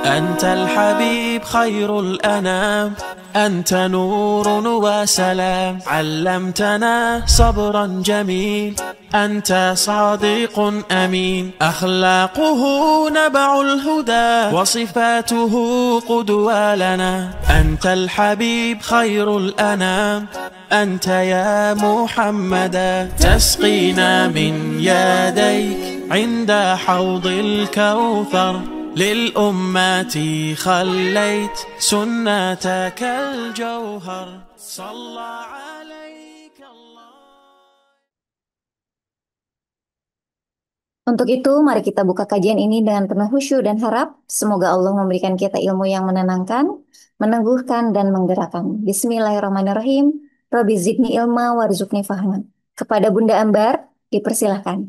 أنت الحبيب خير الأنام، أنت نور وسلام، علمتنا صبرا جميل، أنت صادق أمين، أخلاقه نبع الهدى وصفاته قدوة لنا. أنت الحبيب خير الأنام، أنت يا محمدا، تسقينا من يديك عند حوض الكوثر، للأمة خليت سنتك الجوهر، صلى عليك الله. Untuk itu, mari kita buka kajian ini dengan penuh khusyuk dan harap semoga Allah memberikan kita ilmu yang menenangkan, meneguhkan, dan menggerakkan. Bismillahirrahmanirrahim. Rabbi zidni ilma warzuqni fahman. Kepada Bunda Ambar, dipersilahkan.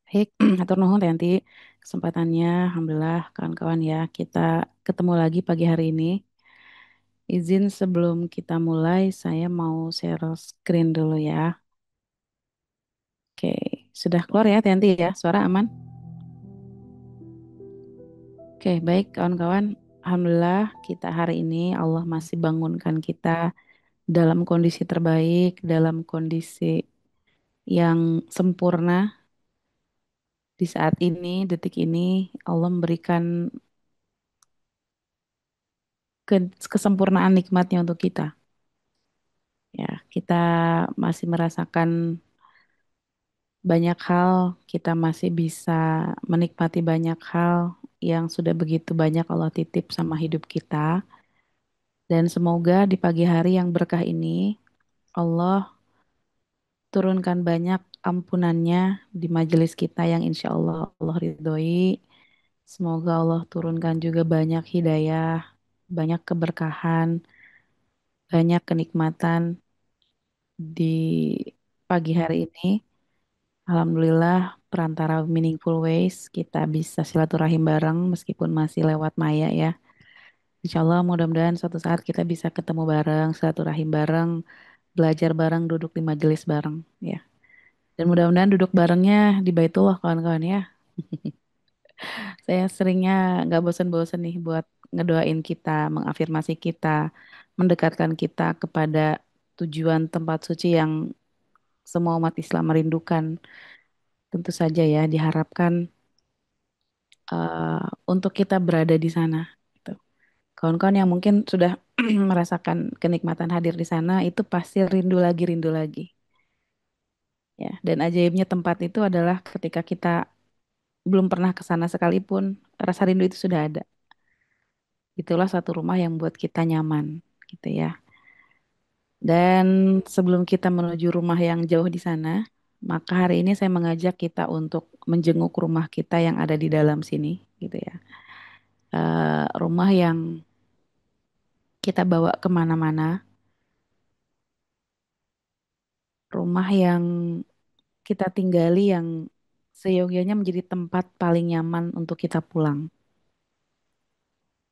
Baik, atur nuhun Teh Yanti kesempatannya. Alhamdulillah kawan-kawan ya, kita ketemu lagi pagi hari ini. Izin sebelum kita mulai, saya mau share screen dulu ya. Oke, sudah keluar ya Teh Yanti ya, suara aman? Oke, baik kawan-kawan. Alhamdulillah kita hari ini Allah masih bangunkan kita dalam kondisi terbaik, dalam kondisi yang sempurna. Di saat ini, detik ini, Allah memberikan kesempurnaan nikmatnya untuk kita. Ya, kita masih merasakan banyak hal, kita masih bisa menikmati banyak hal yang sudah begitu banyak Allah titip sama hidup kita. Dan semoga di pagi hari yang berkah ini, Allah turunkan banyak ampunannya di majelis kita yang insya Allah Allah ridhoi. Semoga Allah turunkan juga banyak hidayah, banyak keberkahan, banyak kenikmatan di pagi hari ini. Alhamdulillah perantara Meaningful Ways kita bisa silaturahim bareng meskipun masih lewat maya ya. Insya Allah mudah-mudahan suatu saat kita bisa ketemu bareng, silaturahim bareng, belajar bareng, duduk di majelis bareng ya. Dan mudah-mudahan duduk barengnya di Baitullah kawan-kawan ya. Saya seringnya nggak bosan-bosan nih buat ngedoain kita, mengafirmasi kita, mendekatkan kita kepada tujuan tempat suci yang semua umat Islam merindukan. Tentu saja ya diharapkan untuk kita berada di sana. Gitu. Kawan-kawan yang mungkin sudah merasakan kenikmatan hadir di sana itu pasti rindu lagi. Ya, dan ajaibnya tempat itu adalah ketika kita belum pernah ke sana sekalipun, rasa rindu itu sudah ada. Itulah satu rumah yang buat kita nyaman, gitu ya. Dan sebelum kita menuju rumah yang jauh di sana, maka hari ini saya mengajak kita untuk menjenguk rumah kita yang ada di dalam sini, gitu ya. Rumah yang kita bawa kemana-mana, rumah yang kita tinggali yang seyogyanya menjadi tempat paling nyaman untuk kita pulang.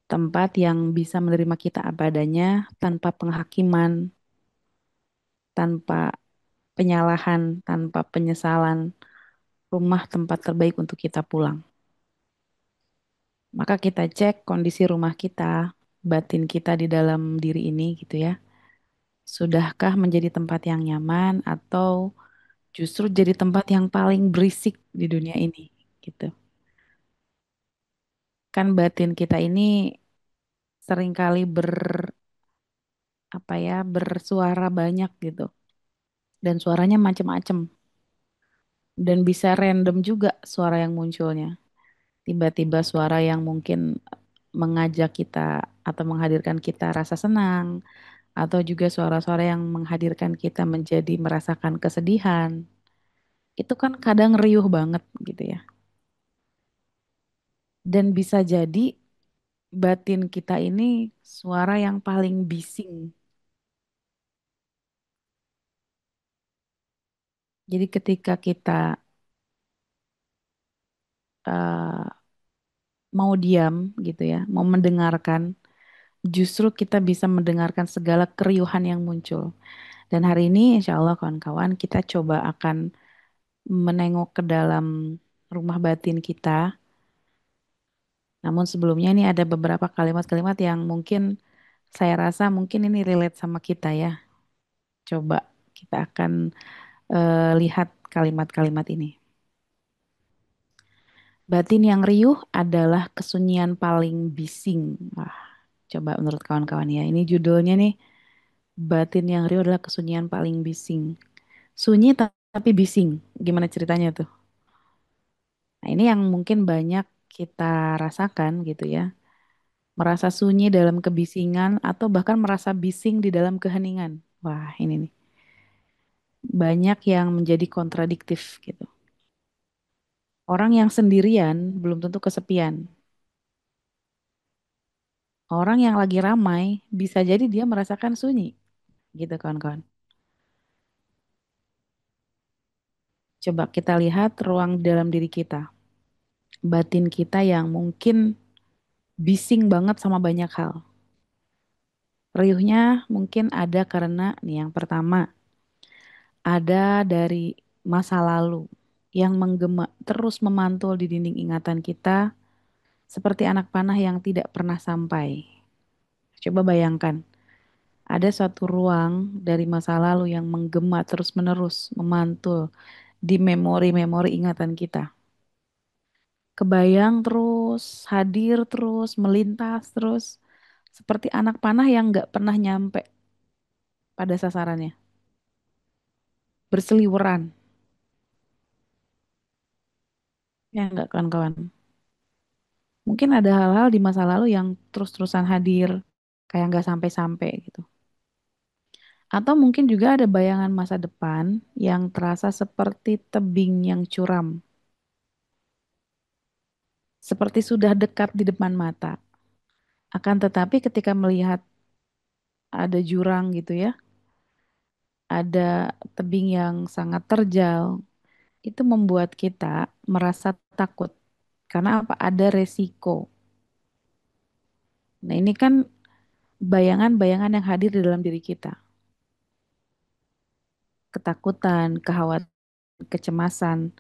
Tempat yang bisa menerima kita apa adanya tanpa penghakiman, tanpa penyalahan, tanpa penyesalan. Rumah tempat terbaik untuk kita pulang. Maka kita cek kondisi rumah kita, batin kita di dalam diri ini gitu ya. Sudahkah menjadi tempat yang nyaman atau justru jadi tempat yang paling berisik di dunia ini gitu. Kan batin kita ini seringkali apa ya bersuara banyak gitu dan suaranya macam-macam dan bisa random juga suara yang munculnya. Tiba-tiba suara yang mungkin mengajak kita atau menghadirkan kita rasa senang atau juga suara-suara yang menghadirkan kita menjadi merasakan kesedihan. Itu kan kadang riuh banget gitu ya. Dan bisa jadi batin kita ini suara yang paling bising. Jadi ketika kita eh, mau diam gitu ya, mau mendengarkan, justru kita bisa mendengarkan segala keriuhan yang muncul. Dan hari ini insya Allah kawan-kawan kita coba akan menengok ke dalam rumah batin kita. Namun sebelumnya ini ada beberapa kalimat-kalimat yang mungkin saya rasa mungkin ini relate sama kita ya. Coba kita akan lihat kalimat-kalimat ini. Batin yang riuh adalah kesunyian paling bising. Wah, coba menurut kawan-kawan ya. Ini judulnya nih, batin yang riuh adalah kesunyian paling bising. Sunyi tapi bising. Gimana ceritanya tuh? Nah, ini yang mungkin banyak kita rasakan gitu ya. Merasa sunyi dalam kebisingan atau bahkan merasa bising di dalam keheningan. Wah, ini nih. Banyak yang menjadi kontradiktif gitu. Orang yang sendirian belum tentu kesepian. Orang yang lagi ramai bisa jadi dia merasakan sunyi, gitu kawan-kawan. Coba kita lihat ruang di dalam diri kita, batin kita yang mungkin bising banget sama banyak hal. Riuhnya mungkin ada karena nih yang pertama, ada dari masa lalu yang menggema terus memantul di dinding ingatan kita seperti anak panah yang tidak pernah sampai. Coba bayangkan, ada suatu ruang dari masa lalu yang menggema terus-menerus memantul di memori-memori ingatan kita. Kebayang terus, hadir terus, melintas terus, seperti anak panah yang nggak pernah nyampe pada sasarannya, berseliweran, ya nggak kawan-kawan. Mungkin ada hal-hal di masa lalu yang terus-terusan hadir, kayak nggak sampai-sampai gitu. Atau mungkin juga ada bayangan masa depan yang terasa seperti tebing yang curam, seperti sudah dekat di depan mata. Akan tetapi ketika melihat ada jurang gitu ya, ada tebing yang sangat terjal, itu membuat kita merasa takut. Karena apa? Ada resiko. Nah, ini kan bayangan-bayangan yang hadir di dalam diri kita. Ketakutan, kekhawatiran, kecemasan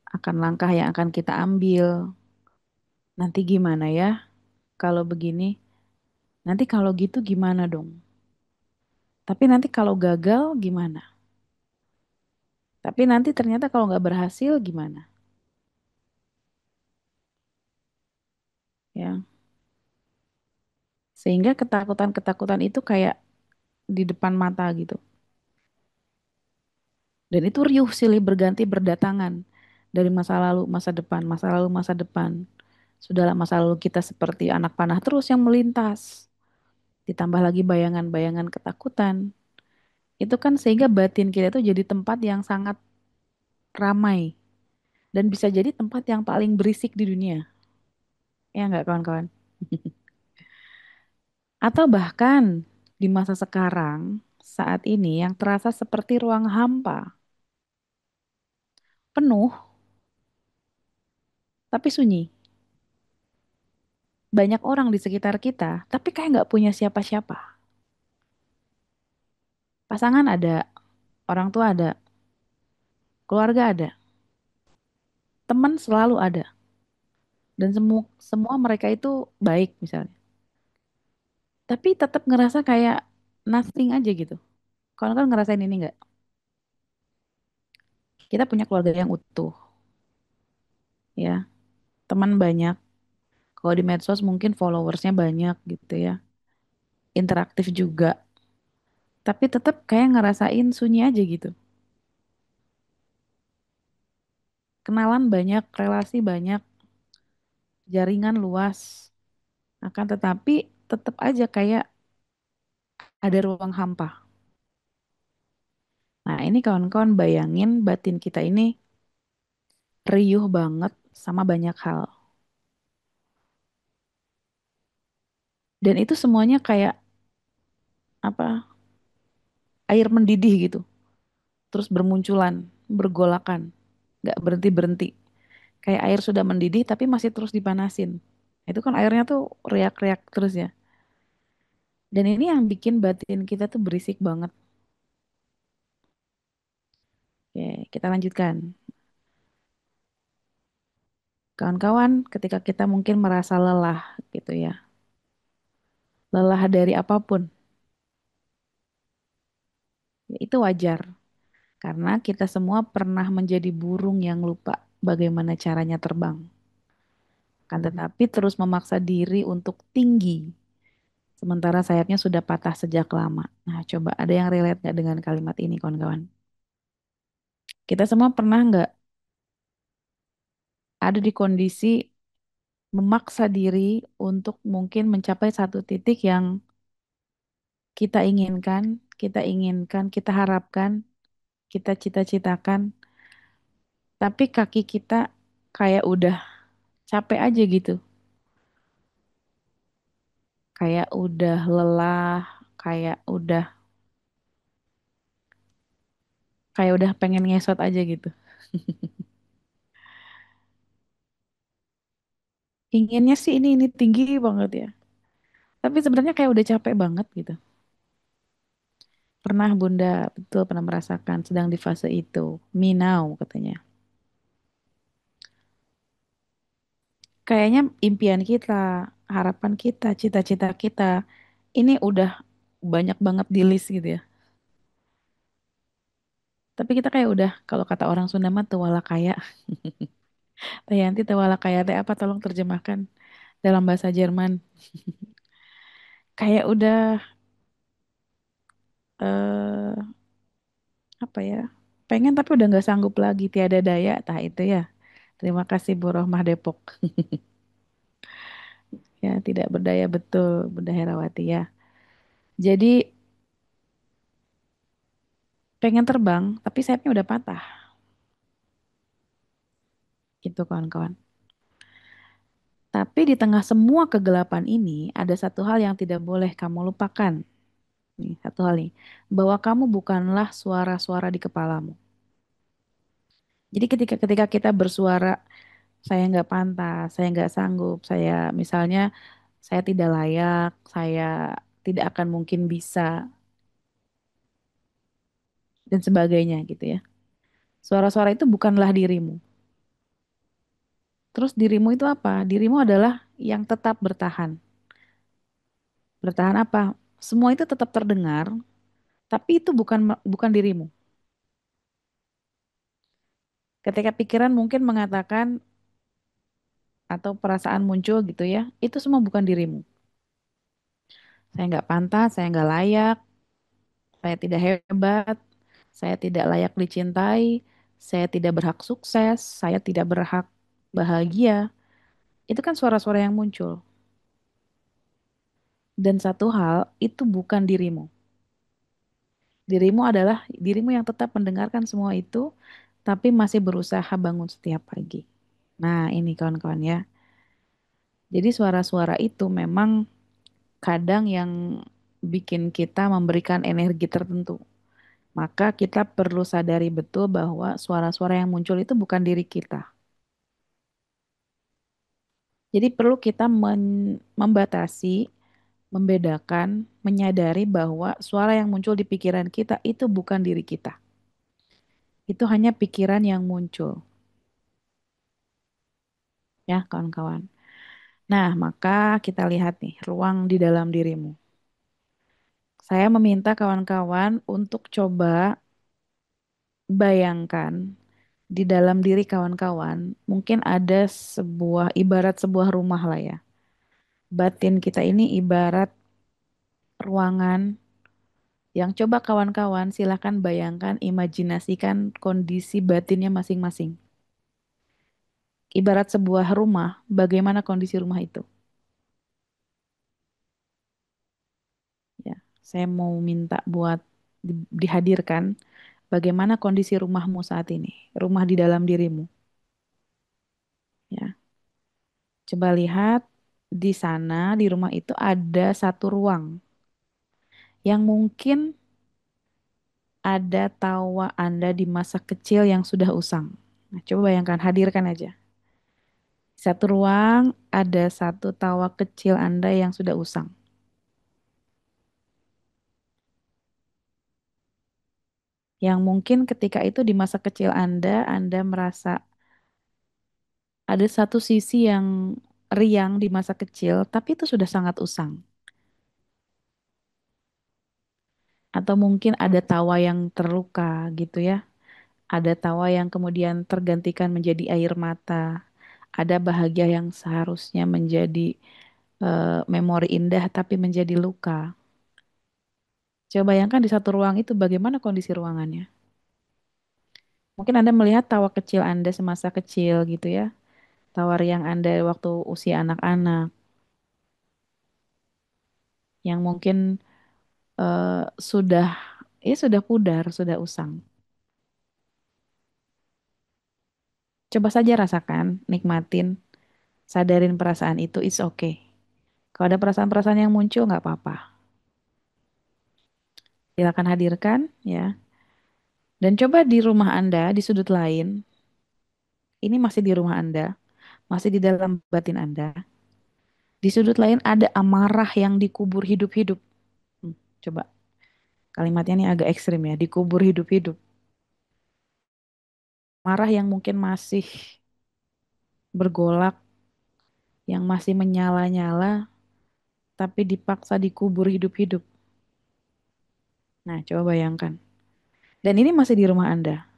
akan langkah yang akan kita ambil. Nanti gimana ya kalau begini? Nanti kalau gitu gimana dong? Tapi nanti kalau gagal gimana? Tapi nanti ternyata kalau nggak berhasil gimana? Ya, sehingga ketakutan-ketakutan itu kayak di depan mata gitu. Dan itu riuh silih berganti berdatangan dari masa lalu, masa depan, masa lalu, masa depan. Sudahlah masa lalu kita seperti anak panah terus yang melintas. Ditambah lagi bayangan-bayangan ketakutan. Itu kan sehingga batin kita itu jadi tempat yang sangat ramai. Dan bisa jadi tempat yang paling berisik di dunia. Ya nggak kawan-kawan? Atau bahkan di masa sekarang, saat ini yang terasa seperti ruang hampa. Penuh, tapi sunyi. Banyak orang di sekitar kita, tapi kayak nggak punya siapa-siapa. Pasangan ada, orang tua ada, keluarga ada, teman selalu ada, dan semua semua mereka itu baik misalnya. Tapi tetap ngerasa kayak nothing aja gitu. Kalau kan ngerasain ini nggak? Kita punya keluarga yang utuh, ya, teman banyak. Kalau di medsos mungkin followersnya banyak gitu ya, interaktif juga. Tapi tetap kayak ngerasain sunyi aja gitu. Kenalan banyak, relasi banyak, jaringan luas. Akan tetapi tetap aja kayak ada ruang hampa. Nah, ini kawan-kawan bayangin batin kita ini riuh banget sama banyak hal. Dan itu semuanya kayak apa? Air mendidih gitu. Terus bermunculan, bergolakan, nggak berhenti-berhenti. Kayak air sudah mendidih tapi masih terus dipanasin. Itu kan airnya tuh reak-reak terus ya. Dan ini yang bikin batin kita tuh berisik banget. Oke, kita lanjutkan. Kawan-kawan, ketika kita mungkin merasa lelah gitu ya, lelah dari apapun, ya itu wajar. Karena kita semua pernah menjadi burung yang lupa bagaimana caranya terbang. Kan tetapi terus memaksa diri untuk tinggi, sementara sayapnya sudah patah sejak lama. Nah, coba ada yang relate nggak dengan kalimat ini, kawan-kawan? Kita semua pernah nggak ada di kondisi memaksa diri untuk mungkin mencapai satu titik yang kita inginkan, kita harapkan, kita cita-citakan, tapi kaki kita kayak udah capek aja gitu, kayak udah lelah, kayak udah pengen ngesot aja gitu. Inginnya sih ini tinggi banget ya. Tapi sebenarnya kayak udah capek banget gitu. Pernah Bunda betul pernah merasakan sedang di fase itu. Me now katanya. Kayaknya impian kita, harapan kita, cita-cita kita ini udah banyak banget di list gitu ya. Tapi kita kayak udah kalau kata orang Sunda mah tuwala kaya. Teh Yanti tuwala kaya teh apa tolong terjemahkan dalam bahasa Jerman. Kayak udah eh apa ya? Pengen tapi udah nggak sanggup lagi tiada daya tah itu ya. Terima kasih Bu Rohmah Depok. Ya, tidak berdaya betul Bunda Herawati ya. Jadi pengen terbang tapi sayapnya udah patah gitu kawan-kawan. Tapi di tengah semua kegelapan ini ada satu hal yang tidak boleh kamu lupakan. Nih, satu hal nih, bahwa kamu bukanlah suara-suara di kepalamu. Jadi ketika ketika kita bersuara, saya nggak pantas, saya nggak sanggup, saya misalnya saya tidak layak, saya tidak akan mungkin bisa dan sebagainya gitu ya. Suara-suara itu bukanlah dirimu. Terus dirimu itu apa? Dirimu adalah yang tetap bertahan. Bertahan apa? Semua itu tetap terdengar, tapi itu bukan dirimu. Ketika pikiran mungkin mengatakan atau perasaan muncul gitu ya, itu semua bukan dirimu. Saya nggak pantas, saya nggak layak, saya tidak hebat, saya tidak layak dicintai, saya tidak berhak sukses, saya tidak berhak bahagia. Itu kan suara-suara yang muncul. Dan satu hal, itu bukan dirimu. Dirimu adalah dirimu yang tetap mendengarkan semua itu, tapi masih berusaha bangun setiap pagi. Nah, ini kawan-kawan ya. Jadi suara-suara itu memang kadang yang bikin kita memberikan energi tertentu. Maka kita perlu sadari betul bahwa suara-suara yang muncul itu bukan diri kita. Jadi perlu kita membatasi, membedakan, menyadari bahwa suara yang muncul di pikiran kita itu bukan diri kita. Itu hanya pikiran yang muncul, ya kawan-kawan. Nah, maka kita lihat nih ruang di dalam dirimu. Saya meminta kawan-kawan untuk coba bayangkan di dalam diri kawan-kawan, mungkin ada sebuah ibarat sebuah rumah lah ya. Batin kita ini ibarat ruangan yang coba kawan-kawan silahkan bayangkan, imajinasikan kondisi batinnya masing-masing. Ibarat sebuah rumah, bagaimana kondisi rumah itu? Ya, saya mau minta buat dihadirkan bagaimana kondisi rumahmu saat ini, rumah di dalam dirimu. Ya, coba lihat di sana di rumah itu ada satu ruang yang mungkin ada tawa Anda di masa kecil yang sudah usang. Nah, coba bayangkan, hadirkan aja. Satu ruang ada satu tawa kecil Anda yang sudah usang. Yang mungkin ketika itu di masa kecil Anda merasa Ada satu sisi yang riang di masa kecil, tapi itu sudah sangat usang. Atau mungkin ada tawa yang terluka gitu ya. Ada tawa yang kemudian tergantikan menjadi air mata. Ada bahagia yang seharusnya menjadi memori indah tapi menjadi luka. Coba bayangkan di satu ruang itu bagaimana kondisi ruangannya. Mungkin Anda melihat tawa kecil Anda semasa kecil gitu ya. Tawa riang Anda waktu usia anak-anak. Yang mungkin sudah sudah pudar, sudah usang. Coba saja rasakan, nikmatin, sadarin perasaan itu, it's okay. Kalau ada perasaan-perasaan yang muncul, nggak apa-apa. Silakan hadirkan, ya. Dan coba di rumah Anda, di sudut lain, ini masih di rumah Anda, masih di dalam batin Anda. Di sudut lain ada amarah yang dikubur hidup-hidup. Coba kalimatnya ini agak ekstrim ya, dikubur hidup-hidup. Marah yang mungkin masih bergolak, yang masih menyala-nyala, tapi dipaksa dikubur hidup-hidup. Nah, coba bayangkan. Dan ini masih di rumah Anda.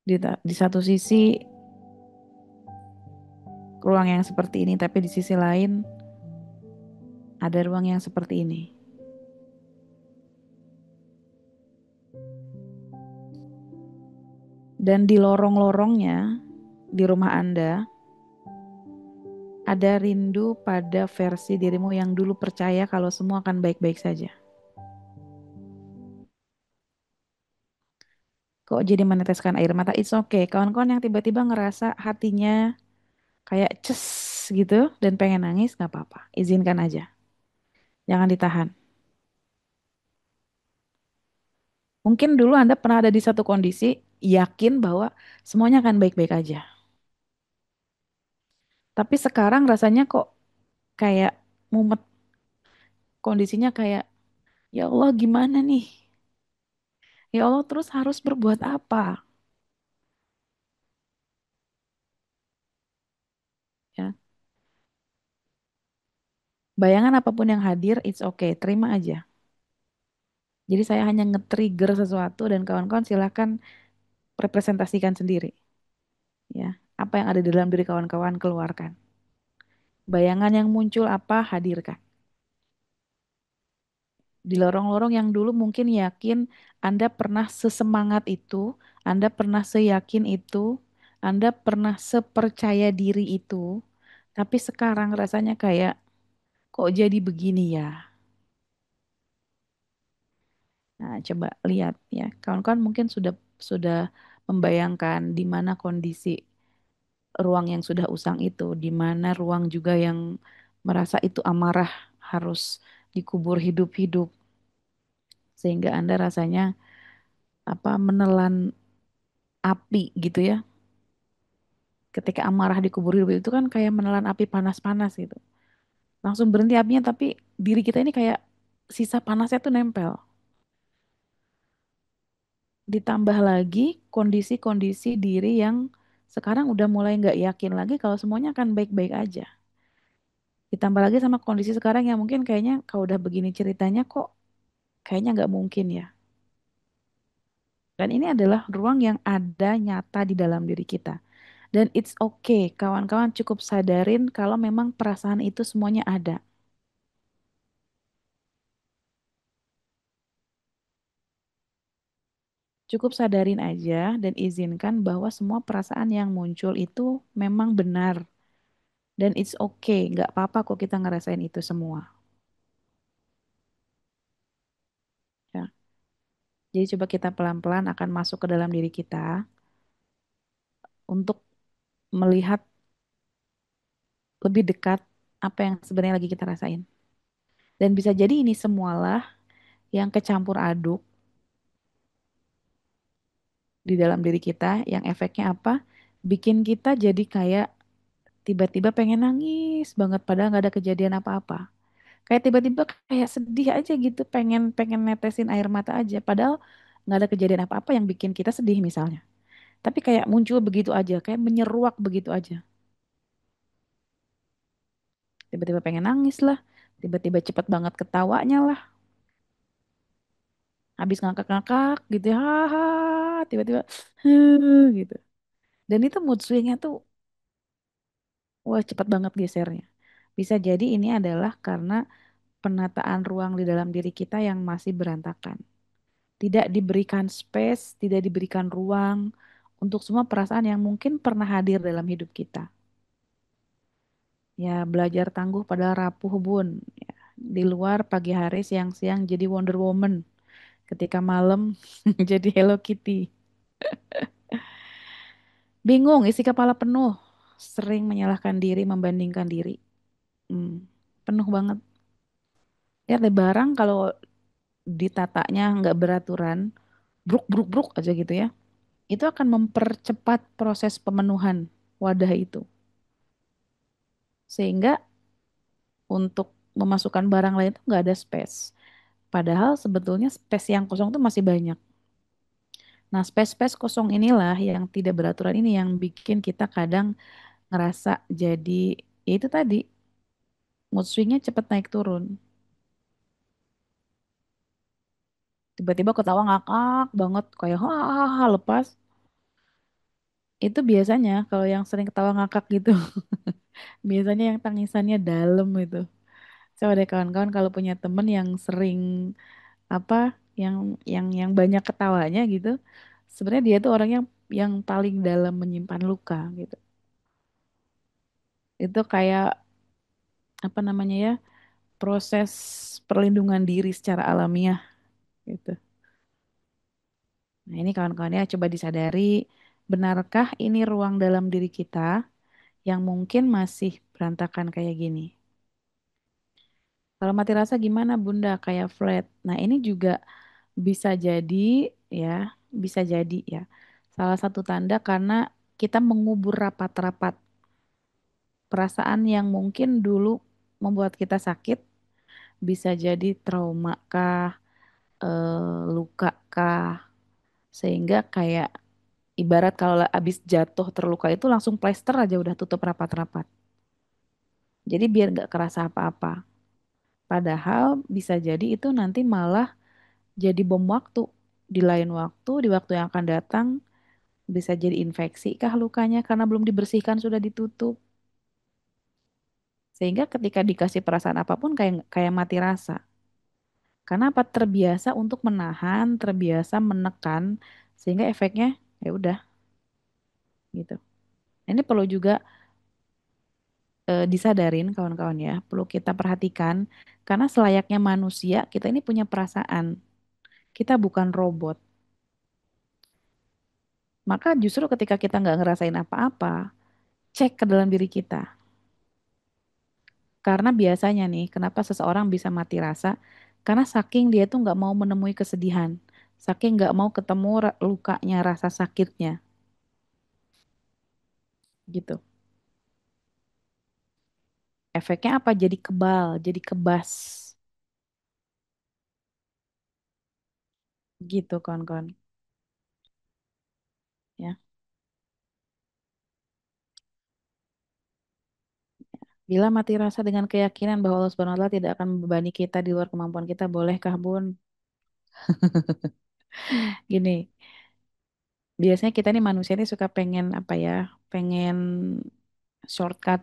Di satu sisi ruang yang seperti ini, tapi di sisi lain ada ruang yang seperti ini. Dan di lorong-lorongnya di rumah Anda ada rindu pada versi dirimu yang dulu percaya kalau semua akan baik-baik saja. Kok jadi meneteskan air mata? It's okay. Kawan-kawan yang tiba-tiba ngerasa hatinya kayak ces gitu dan pengen nangis, nggak apa-apa. Izinkan aja. Jangan ditahan. Mungkin dulu Anda pernah ada di satu kondisi yakin bahwa semuanya akan baik-baik aja. Tapi sekarang rasanya kok kayak mumet, kondisinya kayak ya Allah gimana nih? Ya Allah terus harus berbuat apa? Ya, bayangan apapun yang hadir, it's okay, terima aja. Jadi saya hanya nge-trigger sesuatu dan kawan-kawan silahkan representasikan sendiri. Ya, apa yang ada di dalam diri kawan-kawan keluarkan. Bayangan yang muncul apa hadirkan. Di lorong-lorong yang dulu mungkin yakin Anda pernah sesemangat itu, Anda pernah seyakin itu, Anda pernah sepercaya diri itu, tapi sekarang rasanya kayak kok jadi begini ya. Nah, coba lihat ya. Kawan-kawan mungkin sudah membayangkan di mana kondisi ruang yang sudah usang itu, di mana ruang juga yang merasa itu amarah harus dikubur hidup-hidup sehingga Anda rasanya menelan api gitu ya. Ketika amarah dikubur hidup itu kan kayak menelan api panas-panas gitu. Langsung berhenti apinya tapi diri kita ini kayak sisa panasnya tuh nempel. Ditambah lagi kondisi-kondisi diri yang sekarang udah mulai nggak yakin lagi kalau semuanya akan baik-baik aja. Ditambah lagi sama kondisi sekarang yang mungkin kayaknya kalau udah begini ceritanya kok kayaknya nggak mungkin ya. Dan ini adalah ruang yang ada nyata di dalam diri kita. Dan it's okay, kawan-kawan cukup sadarin kalau memang perasaan itu semuanya ada. Cukup sadarin aja dan izinkan bahwa semua perasaan yang muncul itu memang benar. Dan it's okay, nggak apa-apa kok kita ngerasain itu semua. Ya. Jadi coba kita pelan-pelan akan masuk ke dalam diri kita untuk melihat lebih dekat apa yang sebenarnya lagi kita rasain. Dan bisa jadi ini semualah yang kecampur aduk di dalam diri kita, yang efeknya apa? Bikin kita jadi kayak tiba-tiba pengen nangis banget padahal nggak ada kejadian apa-apa. Kayak tiba-tiba kayak sedih aja gitu, pengen pengen netesin air mata aja padahal nggak ada kejadian apa-apa yang bikin kita sedih misalnya. Tapi kayak muncul begitu aja, kayak menyeruak begitu aja. Tiba-tiba pengen nangis lah, tiba-tiba cepet banget ketawanya lah, habis ngakak-ngakak gitu, ya, haha, tiba-tiba gitu. Dan itu mood swingnya tuh, wah cepet banget gesernya. Bisa jadi ini adalah karena penataan ruang di dalam diri kita yang masih berantakan. Tidak diberikan space, tidak diberikan ruang untuk semua perasaan yang mungkin pernah hadir dalam hidup kita. Ya, belajar tangguh padahal rapuh bun. Ya, di luar pagi hari, siang-siang jadi Wonder Woman. Ketika malam jadi Hello Kitty. Bingung, isi kepala penuh. Sering menyalahkan diri, membandingkan diri. Hmm, penuh banget. Ya, ada barang kalau ditatanya nggak beraturan, bruk bruk bruk aja gitu ya. Itu akan mempercepat proses pemenuhan wadah itu. Sehingga untuk memasukkan barang lain itu nggak ada space. Padahal sebetulnya space yang kosong itu masih banyak. Nah, space-space kosong inilah yang tidak beraturan ini yang bikin kita kadang ngerasa jadi, ya itu tadi, mood swingnya cepet naik turun. Tiba-tiba ketawa ngakak banget, kayak hahaha lepas. Itu biasanya kalau yang sering ketawa ngakak gitu, biasanya yang tangisannya dalam itu. Saya ada kawan-kawan kalau punya temen yang sering apa, yang banyak ketawanya gitu, sebenarnya dia tuh orang yang paling dalam menyimpan luka gitu. Itu kayak apa namanya ya, proses perlindungan diri secara alamiah gitu. Nah, ini kawan-kawannya coba disadari, benarkah ini ruang dalam diri kita yang mungkin masih berantakan kayak gini? Kalau mati rasa gimana Bunda? Kayak flat. Nah, ini juga bisa jadi ya, bisa jadi ya. Salah satu tanda karena kita mengubur rapat-rapat perasaan yang mungkin dulu membuat kita sakit, bisa jadi trauma kah, luka kah, sehingga kayak ibarat kalau abis jatuh terluka itu langsung plester aja udah tutup rapat-rapat. Jadi biar nggak kerasa apa-apa. Padahal bisa jadi itu nanti malah jadi bom waktu. Di lain waktu, di waktu yang akan datang, bisa jadi infeksi kah lukanya karena belum dibersihkan sudah ditutup. Sehingga ketika dikasih perasaan apapun kayak kayak mati rasa. Karena apa? Terbiasa untuk menahan, terbiasa menekan, sehingga efeknya ya udah gitu. Ini perlu juga disadarin kawan-kawan ya, perlu kita perhatikan karena selayaknya manusia kita ini punya perasaan. Kita bukan robot. Maka justru ketika kita nggak ngerasain apa-apa, cek ke dalam diri kita. Karena biasanya nih, kenapa seseorang bisa mati rasa? Karena saking dia tuh nggak mau menemui kesedihan, saking nggak mau ketemu lukanya, rasa sakitnya, gitu. Efeknya apa? Jadi kebal, jadi kebas, gitu kawan-kawan. Ya. Bila mati rasa dengan keyakinan bahwa Allah Subhanahu wa taala tidak akan membebani kita di luar kemampuan kita, bolehkah, Bun? Gini, biasanya kita nih manusia ini suka pengen apa ya? Pengen shortcut,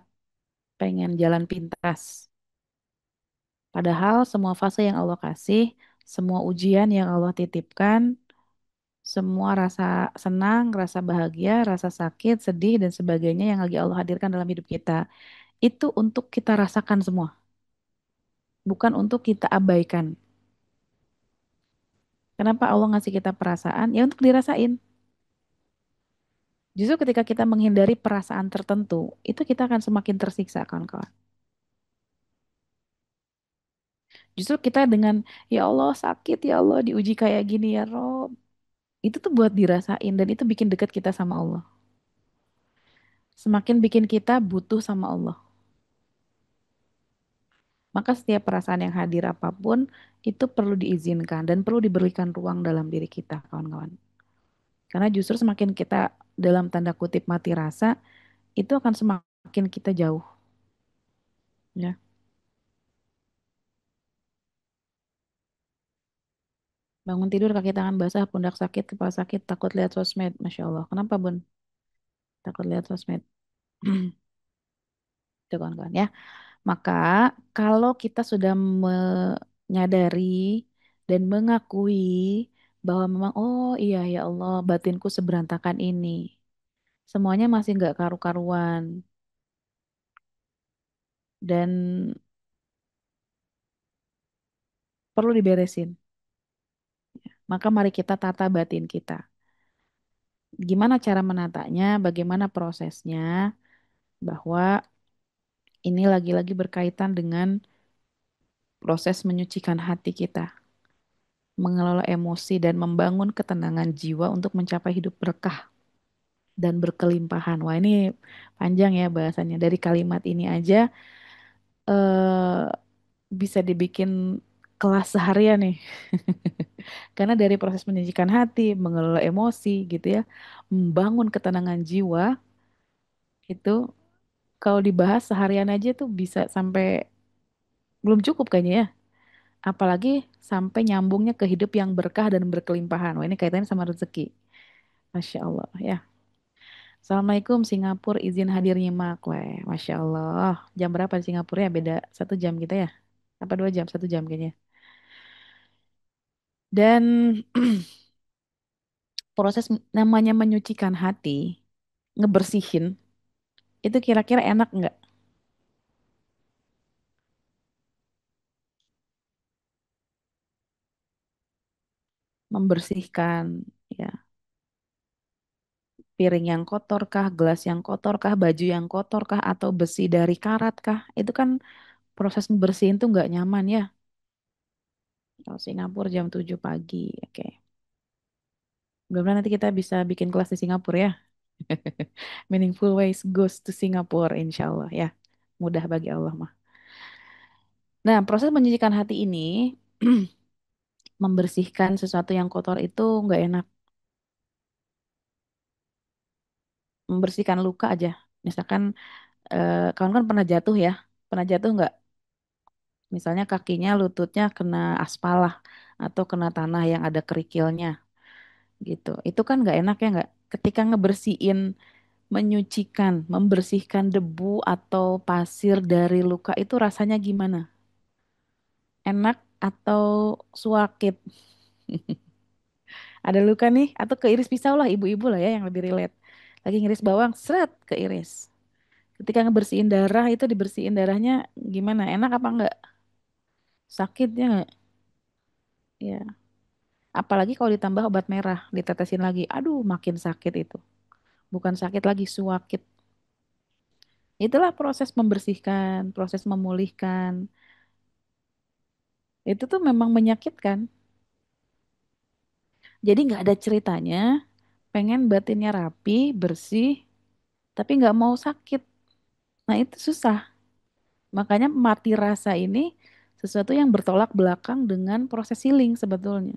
pengen jalan pintas. Padahal semua fase yang Allah kasih, semua ujian yang Allah titipkan, semua rasa senang, rasa bahagia, rasa sakit, sedih, dan sebagainya yang lagi Allah hadirkan dalam hidup kita, itu untuk kita rasakan semua, bukan untuk kita abaikan. Kenapa Allah ngasih kita perasaan? Ya untuk dirasain. Justru ketika kita menghindari perasaan tertentu, itu kita akan semakin tersiksa, kawan-kawan. Justru kita dengan, ya Allah sakit, ya Allah diuji kayak gini ya Rob. Itu tuh buat dirasain dan itu bikin dekat kita sama Allah. Semakin bikin kita butuh sama Allah. Maka setiap perasaan yang hadir apapun itu perlu diizinkan dan perlu diberikan ruang dalam diri kita, kawan-kawan. Karena justru semakin kita dalam tanda kutip mati rasa, itu akan semakin kita jauh, ya. Bangun tidur kaki tangan basah, pundak sakit, kepala sakit, takut lihat sosmed. Masya Allah. Kenapa, Bun? Takut lihat sosmed. Itu kawan-kawan ya. Maka kalau kita sudah menyadari dan mengakui bahwa memang, oh iya ya Allah, batinku seberantakan ini. Semuanya masih nggak karu-karuan. Dan perlu diberesin. Maka mari kita tata batin kita. Gimana cara menatanya, bagaimana prosesnya, bahwa ini lagi-lagi berkaitan dengan proses menyucikan hati kita, mengelola emosi dan membangun ketenangan jiwa untuk mencapai hidup berkah dan berkelimpahan. Wah, ini panjang ya bahasannya. Dari kalimat ini aja eh, bisa dibikin kelas seharian nih. Karena dari proses menyucikan hati, mengelola emosi gitu ya, membangun ketenangan jiwa itu kalau dibahas seharian aja tuh bisa sampai belum cukup kayaknya ya. Apalagi sampai nyambungnya ke hidup yang berkah dan berkelimpahan. Wah, ini kaitannya sama rezeki. Masya Allah ya. Assalamualaikum Singapura, izin hadir nyimak. Weh, Masya Allah. Jam berapa di Singapura ya? Beda 1 jam kita ya? Apa 2 jam? 1 jam kayaknya. Dan proses namanya menyucikan hati, ngebersihin, itu kira-kira enak nggak? Membersihkan, ya, piring yang kotor kah, gelas yang kotor kah, baju yang kotor kah, atau besi dari karat kah? Itu kan proses membersihin tuh nggak nyaman ya. Kalau Singapura jam 7 pagi, oke. Mudah-mudahan nanti kita bisa bikin kelas di Singapura ya. Meaningful ways goes to Singapore, insya Allah ya. Mudah bagi Allah mah. Nah, proses menyucikan hati ini, membersihkan sesuatu yang kotor itu nggak enak. Membersihkan luka aja. Misalkan kawan kan pernah jatuh ya. Pernah jatuh nggak? Misalnya kakinya, lututnya kena aspal lah. Atau kena tanah yang ada kerikilnya gitu. Itu kan nggak enak ya nggak? Ketika ngebersihin, menyucikan, membersihkan debu atau pasir dari luka itu rasanya gimana? Enak atau suakit? Ada luka nih atau keiris pisau lah ibu-ibu lah ya yang lebih relate. Lagi ngiris bawang, seret keiris. Ketika ngebersihin darah itu dibersihin darahnya gimana? Enak apa enggak? Sakitnya enggak? Ya. Apalagi kalau ditambah obat merah, ditetesin lagi. Aduh, makin sakit itu. Bukan sakit lagi, suakit. Itulah proses membersihkan, proses memulihkan. Itu tuh memang menyakitkan. Jadi nggak ada ceritanya, pengen batinnya rapi, bersih, tapi nggak mau sakit. Nah itu susah. Makanya mati rasa ini sesuatu yang bertolak belakang dengan proses healing sebetulnya.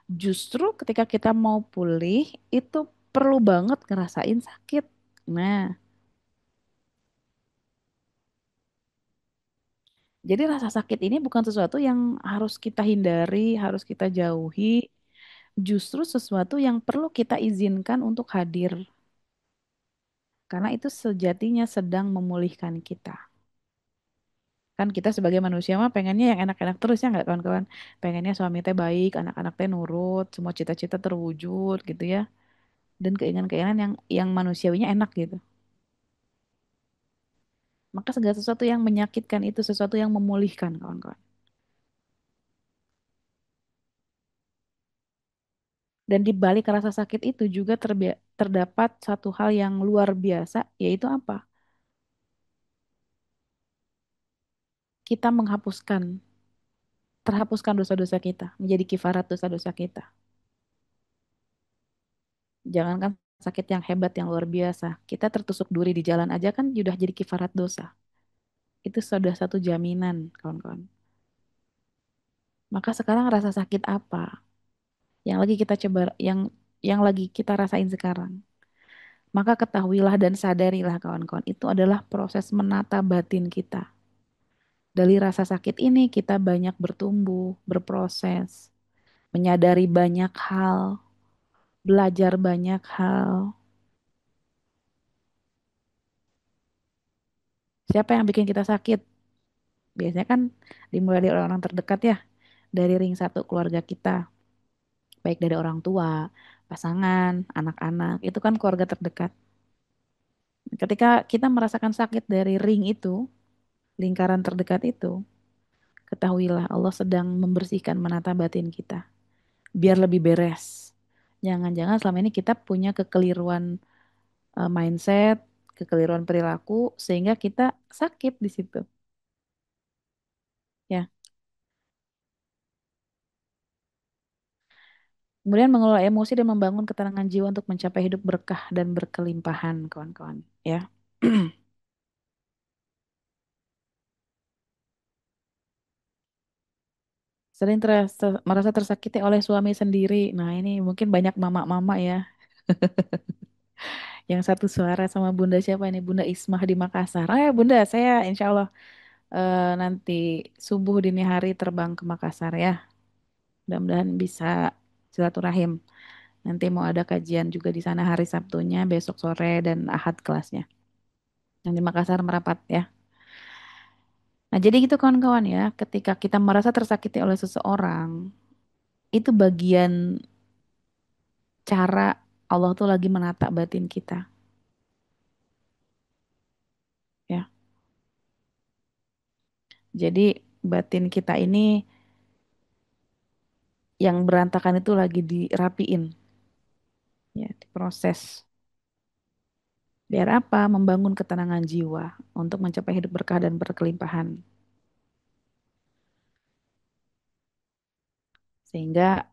Justru ketika kita mau pulih, itu perlu banget ngerasain sakit. Nah, jadi rasa sakit ini bukan sesuatu yang harus kita hindari, harus kita jauhi. Justru sesuatu yang perlu kita izinkan untuk hadir. Karena itu sejatinya sedang memulihkan kita. Kan kita sebagai manusia mah pengennya yang enak-enak terus ya nggak kawan-kawan. Pengennya suami teh baik, anak-anak teh nurut, semua cita-cita terwujud gitu ya. Dan keinginan-keinginan yang manusiawinya enak gitu. Maka segala sesuatu yang menyakitkan itu sesuatu yang memulihkan kawan-kawan. Dan di balik rasa sakit itu juga terdapat satu hal yang luar biasa, yaitu apa? Kita terhapuskan dosa-dosa kita, menjadi kifarat dosa-dosa kita. Jangankan sakit yang hebat, yang luar biasa, kita tertusuk duri di jalan aja kan sudah jadi kifarat dosa. Itu sudah satu jaminan, kawan-kawan. Maka sekarang rasa sakit apa yang lagi kita coba, yang lagi kita rasain sekarang? Maka ketahuilah dan sadarilah kawan-kawan, itu adalah proses menata batin kita. Dari rasa sakit ini kita banyak bertumbuh, berproses, menyadari banyak hal, belajar banyak hal. Siapa yang bikin kita sakit? Biasanya kan dimulai dari orang-orang terdekat ya, dari ring satu keluarga kita, baik dari orang tua, pasangan, anak-anak, itu kan keluarga terdekat. Ketika kita merasakan sakit dari ring itu, lingkaran terdekat itu, ketahuilah Allah sedang membersihkan menata batin kita, biar lebih beres. Jangan-jangan selama ini kita punya kekeliruan mindset, kekeliruan perilaku, sehingga kita sakit di situ. Ya, kemudian mengelola emosi dan membangun ketenangan jiwa untuk mencapai hidup berkah dan berkelimpahan, kawan-kawan. Ya, sering merasa tersakiti oleh suami sendiri. Nah, ini mungkin banyak mama-mama ya, yang satu suara sama Bunda siapa ini? Bunda Ismah di Makassar. Bunda, saya insya Allah nanti subuh dini hari terbang ke Makassar ya. Mudah-mudahan bisa silaturahim. Nanti mau ada kajian juga di sana hari Sabtunya, besok sore dan Ahad kelasnya. Yang di Makassar merapat ya. Nah, jadi gitu kawan-kawan ya, ketika kita merasa tersakiti oleh seseorang, itu bagian cara Allah tuh lagi menata batin kita, ya. Jadi batin kita ini yang berantakan itu lagi dirapiin, ya, diproses. Biar apa? Membangun ketenangan jiwa untuk mencapai hidup berkah dan berkelimpahan. Sehingga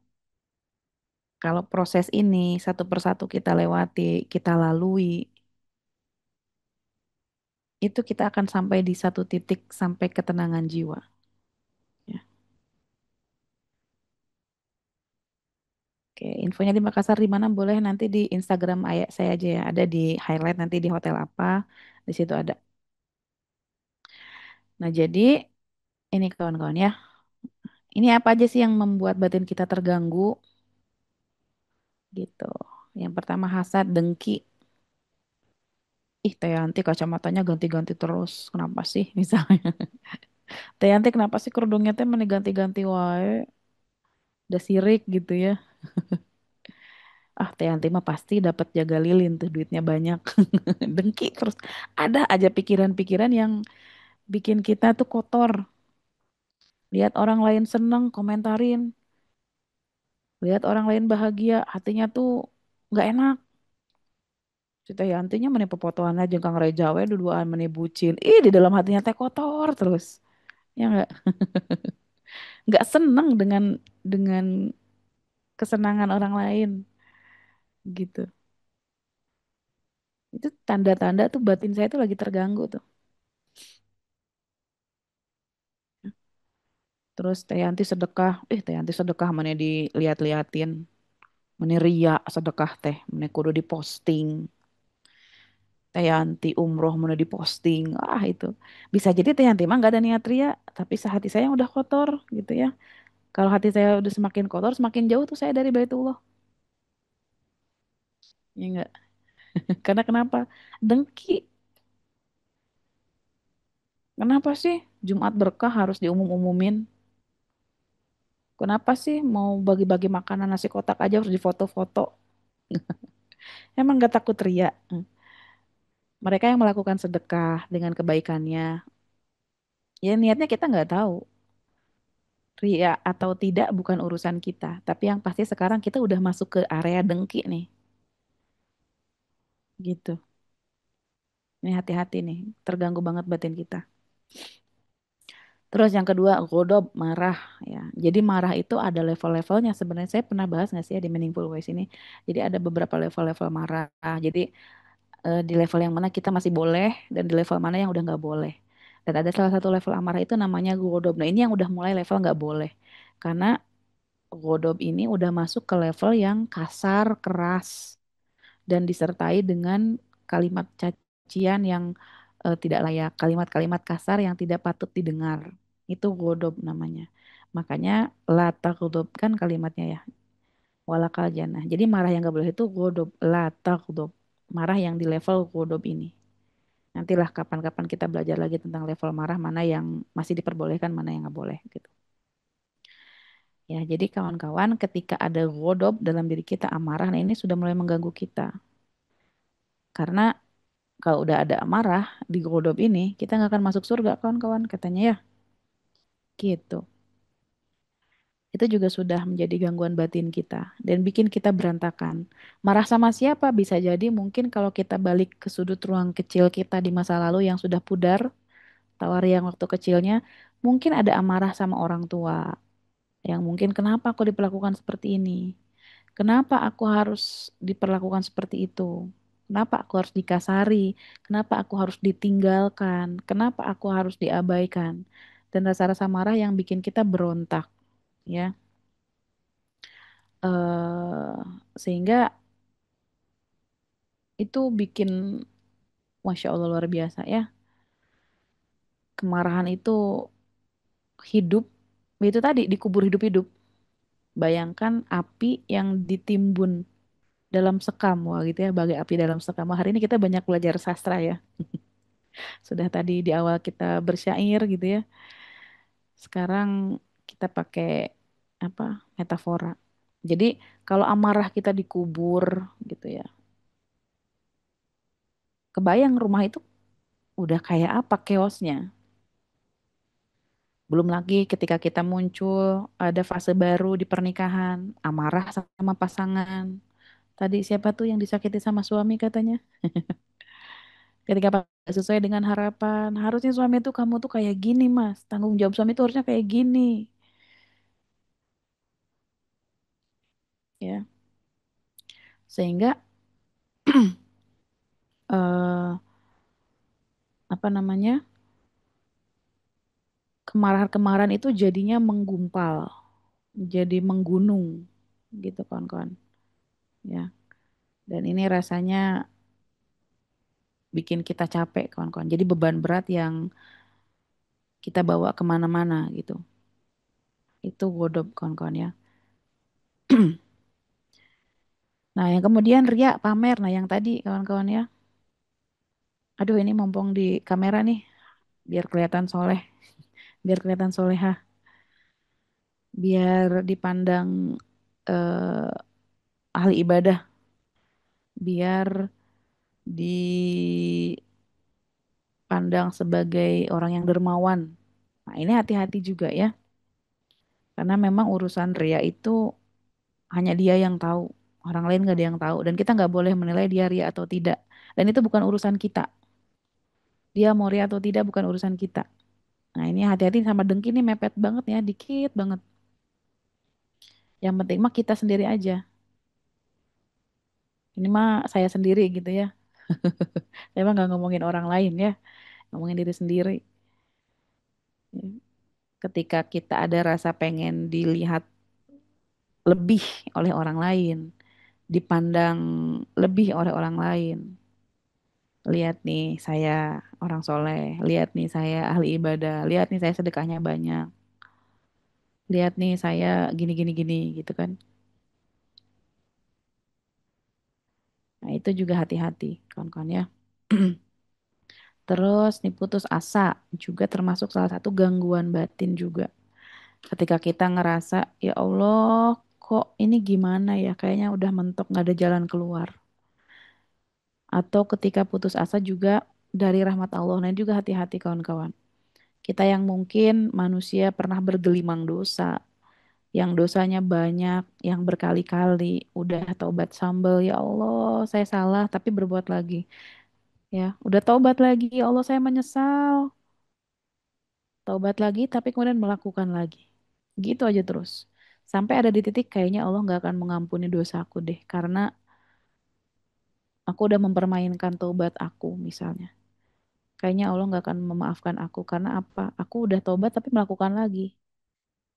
kalau proses ini satu persatu kita lewati, kita lalui, itu kita akan sampai di satu titik sampai ketenangan jiwa. Ya. Oke, infonya di Makassar di mana boleh nanti di Instagram ayah saya aja ya. Ada di highlight nanti di hotel apa, di situ ada. Nah, jadi ini kawan-kawan ya. Ini apa aja sih yang membuat batin kita terganggu gitu. Yang pertama hasad, dengki. Ih, Teh Yanti kacamatanya ganti-ganti terus. Kenapa sih misalnya? Teh Yanti kenapa sih kerudungnya teh meni ganti-ganti wae? Udah sirik gitu ya. Ah, Teh Yanti mah pasti dapat jaga lilin tuh duitnya banyak. Dengki terus. Ada aja pikiran-pikiran yang bikin kita tuh kotor. Lihat orang lain seneng, komentarin. Lihat orang lain bahagia, hatinya tuh nggak enak. Si Teh Yantinya meni pepotohan aja Kang Rejawe duduaan meni bucin. Ih, di dalam hatinya teh kotor terus. Ya nggak seneng dengan kesenangan orang lain gitu. Itu tanda-tanda tuh batin saya tuh lagi terganggu tuh. Terus Teh Yanti sedekah, Teh Yanti sedekah mana dilihat-liatin, mana ria sedekah teh, mana kudu diposting. Teh Yanti umroh mana diposting, itu. Bisa jadi Teh Yanti mah gak ada niat ria, tapi sehati saya yang udah kotor gitu ya. Kalau hati saya udah semakin kotor, semakin jauh tuh saya dari Baitullah. Ya enggak? Karena kenapa? Dengki. Kenapa sih Jumat berkah harus diumum-umumin? Kenapa sih mau bagi-bagi makanan nasi kotak aja harus difoto-foto? Emang gak takut ria? Mereka yang melakukan sedekah dengan kebaikannya, ya niatnya kita nggak tahu. Ria atau tidak bukan urusan kita. Tapi yang pasti sekarang kita udah masuk ke area dengki nih. Gitu. Ini hati-hati nih. Terganggu banget batin kita. Terus yang kedua, godob, marah ya. Jadi marah itu ada level-levelnya. Sebenarnya saya pernah bahas nggak sih ya di Meaningful Ways ini. Jadi ada beberapa level-level marah. Jadi di level yang mana kita masih boleh dan di level mana yang udah nggak boleh. Dan ada salah satu level amarah itu namanya godob. Nah ini yang udah mulai level nggak boleh. Karena godob ini udah masuk ke level yang kasar, keras, dan disertai dengan kalimat cacian yang tidak layak, kalimat-kalimat kasar yang tidak patut didengar. Itu godob namanya. Makanya la taghdab kan kalimatnya ya. Walakal jannah. Jadi marah yang gak boleh itu godob, la taghdab. Marah yang di level godob ini. Nantilah kapan-kapan kita belajar lagi tentang level marah mana yang masih diperbolehkan, mana yang nggak boleh gitu. Ya, jadi kawan-kawan ketika ada godob dalam diri kita amarah, nah ini sudah mulai mengganggu kita. Karena kalau udah ada amarah di godob ini, kita nggak akan masuk surga, kawan-kawan, katanya ya. Gitu. Itu juga sudah menjadi gangguan batin kita dan bikin kita berantakan. Marah sama siapa? Bisa jadi mungkin kalau kita balik ke sudut ruang kecil kita di masa lalu yang sudah pudar, tawar yang waktu kecilnya, mungkin ada amarah sama orang tua yang mungkin kenapa aku diperlakukan seperti ini? Kenapa aku harus diperlakukan seperti itu? Kenapa aku harus dikasari? Kenapa aku harus ditinggalkan? Kenapa aku harus diabaikan? Dan rasa-rasa marah yang bikin kita berontak, ya. Sehingga itu bikin, Masya Allah luar biasa ya. Kemarahan itu hidup, itu tadi dikubur hidup-hidup. Bayangkan api yang ditimbun dalam sekam, wah gitu ya, bagai api dalam sekam. Wah, hari ini kita banyak belajar sastra ya. Sudah tadi di awal kita bersyair gitu ya. Sekarang kita pakai apa? Metafora. Jadi kalau amarah kita dikubur gitu ya. Kebayang rumah itu udah kayak apa chaosnya. Belum lagi ketika kita muncul ada fase baru di pernikahan, amarah sama pasangan. Tadi siapa tuh yang disakiti sama suami katanya? Ketika tidak sesuai dengan harapan, harusnya suami tuh kamu tuh kayak gini, Mas. Tanggung jawab suami tuh harusnya kayak gini, ya. Sehingga eh apa namanya? Kemarahan-kemarahan itu jadinya menggumpal, jadi menggunung gitu kawan-kawan, ya. Dan ini rasanya bikin kita capek kawan-kawan. Jadi beban berat yang kita bawa kemana-mana gitu. Itu godop kawan-kawan ya. Nah, yang kemudian ria pamer. Nah, yang tadi kawan-kawan ya. Aduh, ini mumpung di kamera nih, biar kelihatan soleh, biar kelihatan soleha, biar dipandang eh, ahli ibadah, biar dipandang sebagai orang yang dermawan. Nah, ini hati-hati juga ya, karena memang urusan ria itu hanya dia yang tahu, orang lain nggak ada yang tahu, dan kita nggak boleh menilai dia ria atau tidak. Dan itu bukan urusan kita. Dia mau ria atau tidak bukan urusan kita. Nah, ini hati-hati sama dengki nih mepet banget ya, dikit banget. Yang penting mah kita sendiri aja. Ini mah saya sendiri gitu ya. Saya mah nggak ngomongin orang lain ya, ngomongin diri sendiri. Ketika kita ada rasa pengen dilihat lebih oleh orang lain, dipandang lebih oleh orang lain. Lihat nih saya orang soleh, lihat nih saya ahli ibadah, lihat nih saya sedekahnya banyak, lihat nih saya gini gini gini gitu kan. Nah itu juga hati-hati kawan-kawan ya. Terus nih putus asa juga termasuk salah satu gangguan batin juga. Ketika kita ngerasa, ya Allah, kok ini gimana ya? Kayaknya udah mentok, nggak ada jalan keluar. Atau ketika putus asa juga dari rahmat Allah. Nah, ini juga hati-hati kawan-kawan. Kita yang mungkin manusia pernah bergelimang dosa, yang dosanya banyak, yang berkali-kali, udah taubat sambal, ya Allah, saya salah tapi berbuat lagi. Ya, udah taubat lagi, ya Allah, saya menyesal. Taubat lagi tapi kemudian melakukan lagi. Gitu aja terus. Sampai ada di titik kayaknya Allah nggak akan mengampuni dosaku deh, karena aku udah mempermainkan taubat aku misalnya. Kayaknya Allah nggak akan memaafkan aku karena apa? Aku udah taubat tapi melakukan lagi.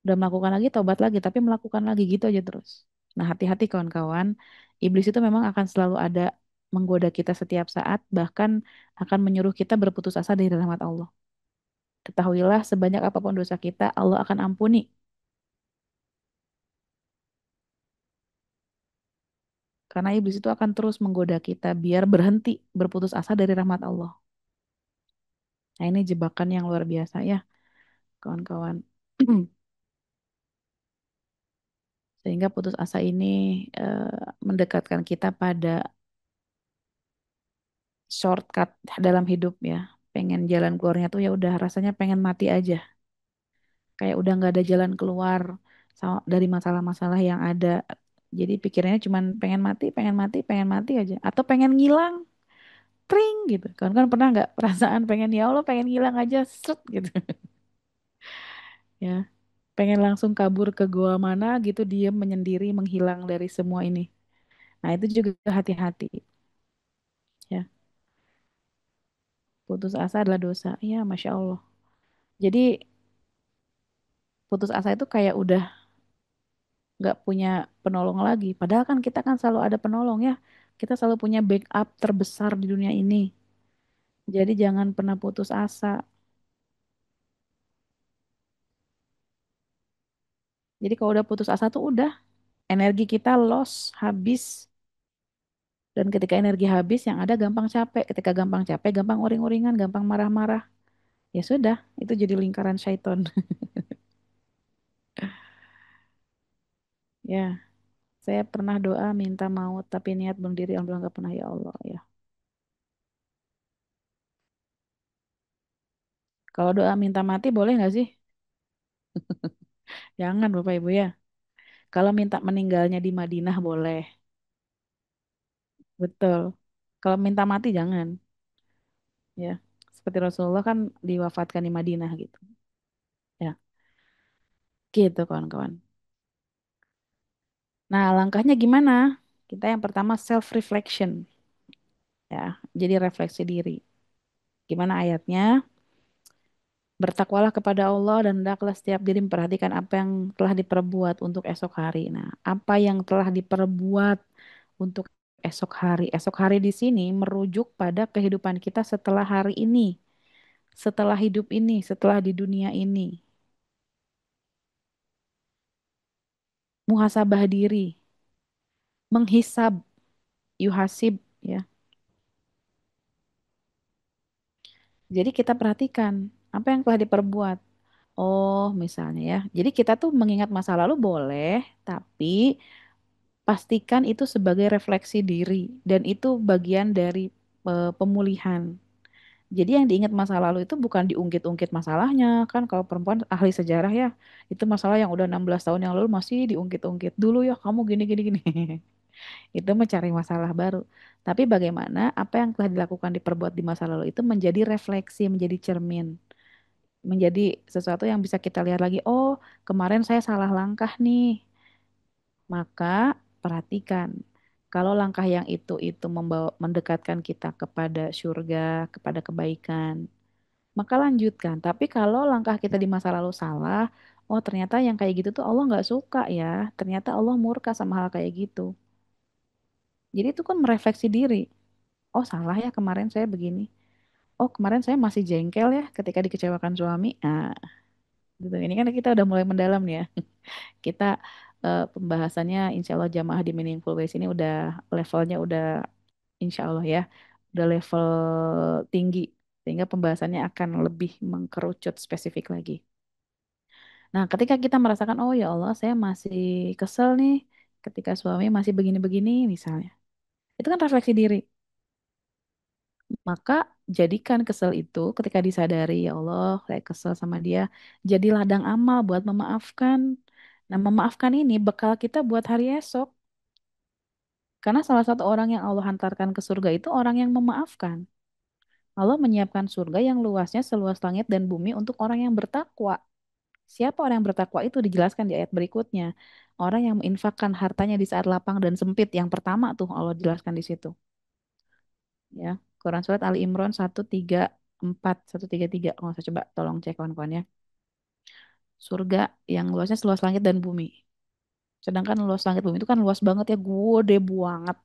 Udah melakukan lagi, taubat lagi, tapi melakukan lagi gitu aja terus. Nah, hati-hati kawan-kawan. Iblis itu memang akan selalu ada menggoda kita setiap saat, bahkan akan menyuruh kita berputus asa dari rahmat Allah. Ketahuilah, sebanyak apapun dosa kita, Allah akan ampuni. Karena iblis itu akan terus menggoda kita biar berhenti berputus asa dari rahmat Allah. Nah, ini jebakan yang luar biasa ya, kawan-kawan. Sehingga putus asa ini mendekatkan kita pada shortcut dalam hidup ya. Pengen jalan keluarnya tuh ya udah rasanya pengen mati aja. Kayak udah nggak ada jalan keluar dari masalah-masalah yang ada. Jadi pikirannya cuman pengen mati, pengen mati, pengen mati aja. Atau pengen ngilang, tring gitu. Kan pernah nggak perasaan pengen ya Allah pengen ngilang aja, seret gitu. Ya, pengen langsung kabur ke gua mana gitu, diem menyendiri, menghilang dari semua ini. Nah, itu juga hati-hati ya. Putus asa adalah dosa. Ya, Masya Allah. Jadi putus asa itu kayak udah nggak punya penolong lagi. Padahal kan kita kan selalu ada penolong ya. Kita selalu punya backup terbesar di dunia ini. Jadi jangan pernah putus asa. Jadi kalau udah putus asa tuh udah energi kita loss, habis. Dan ketika energi habis yang ada gampang capek. Ketika gampang capek, gampang uring-uringan, gampang marah-marah. Ya sudah, itu jadi lingkaran syaiton. Ya, saya pernah doa minta maut tapi niat bunuh diri alhamdulillah nggak pernah ya Allah ya. Kalau doa minta mati boleh nggak sih? Jangan Bapak Ibu ya. Kalau minta meninggalnya di Madinah boleh. Betul. Kalau minta mati jangan, ya. Seperti Rasulullah kan diwafatkan di Madinah gitu. Ya, gitu kawan-kawan. Nah, langkahnya gimana? Kita yang pertama self reflection, ya. Jadi refleksi diri. Gimana ayatnya? Bertakwalah kepada Allah dan hendaklah setiap diri memperhatikan apa yang telah diperbuat untuk esok hari. Nah, apa yang telah diperbuat untuk esok hari? Esok hari di sini merujuk pada kehidupan kita setelah hari ini, setelah hidup ini, setelah di dunia ini. Muhasabah diri, menghisab, yuhasib, ya. Jadi kita perhatikan apa yang telah diperbuat. Oh, misalnya ya. Jadi kita tuh mengingat masa lalu boleh, tapi pastikan itu sebagai refleksi diri dan itu bagian dari pemulihan. Jadi yang diingat masa lalu itu bukan diungkit-ungkit masalahnya, kan kalau perempuan ahli sejarah ya, itu masalah yang udah 16 tahun yang lalu masih diungkit-ungkit. Dulu ya kamu gini gini gini. Itu mencari masalah baru. Tapi bagaimana apa yang telah dilakukan diperbuat di masa lalu itu menjadi refleksi, menjadi cermin, menjadi sesuatu yang bisa kita lihat lagi. Oh, kemarin saya salah langkah nih. Maka perhatikan kalau langkah yang itu membawa mendekatkan kita kepada surga, kepada kebaikan, maka lanjutkan. Tapi kalau langkah kita di masa lalu salah, oh ternyata yang kayak gitu tuh Allah nggak suka ya. Ternyata Allah murka sama hal kayak gitu. Jadi itu kan merefleksi diri. Oh salah ya kemarin saya begini. Oh kemarin saya masih jengkel ya ketika dikecewakan suami. Nah, gitu. Ini kan kita udah mulai mendalam nih ya. Kita pembahasannya insya Allah jamaah di Meaningful Ways ini udah levelnya udah insya Allah ya. Udah level tinggi. Sehingga pembahasannya akan lebih mengkerucut spesifik lagi. Nah ketika kita merasakan, oh ya Allah saya masih kesel nih ketika suami masih begini-begini misalnya. Itu kan refleksi diri. Maka jadikan kesel itu ketika disadari, ya Allah, saya kesel sama dia, jadi ladang amal buat memaafkan. Nah, memaafkan ini bekal kita buat hari esok. Karena salah satu orang yang Allah hantarkan ke surga itu orang yang memaafkan. Allah menyiapkan surga yang luasnya seluas langit dan bumi untuk orang yang bertakwa. Siapa orang yang bertakwa itu dijelaskan di ayat berikutnya. Orang yang menginfakkan hartanya di saat lapang dan sempit. Yang pertama tuh Allah jelaskan di situ. Ya, Quran Surat Ali Imran 134, 133. Kalau saya coba tolong cek kawan-kawan ya. Surga yang luasnya seluas langit dan bumi. Sedangkan luas langit bumi itu kan luas banget ya, gede banget.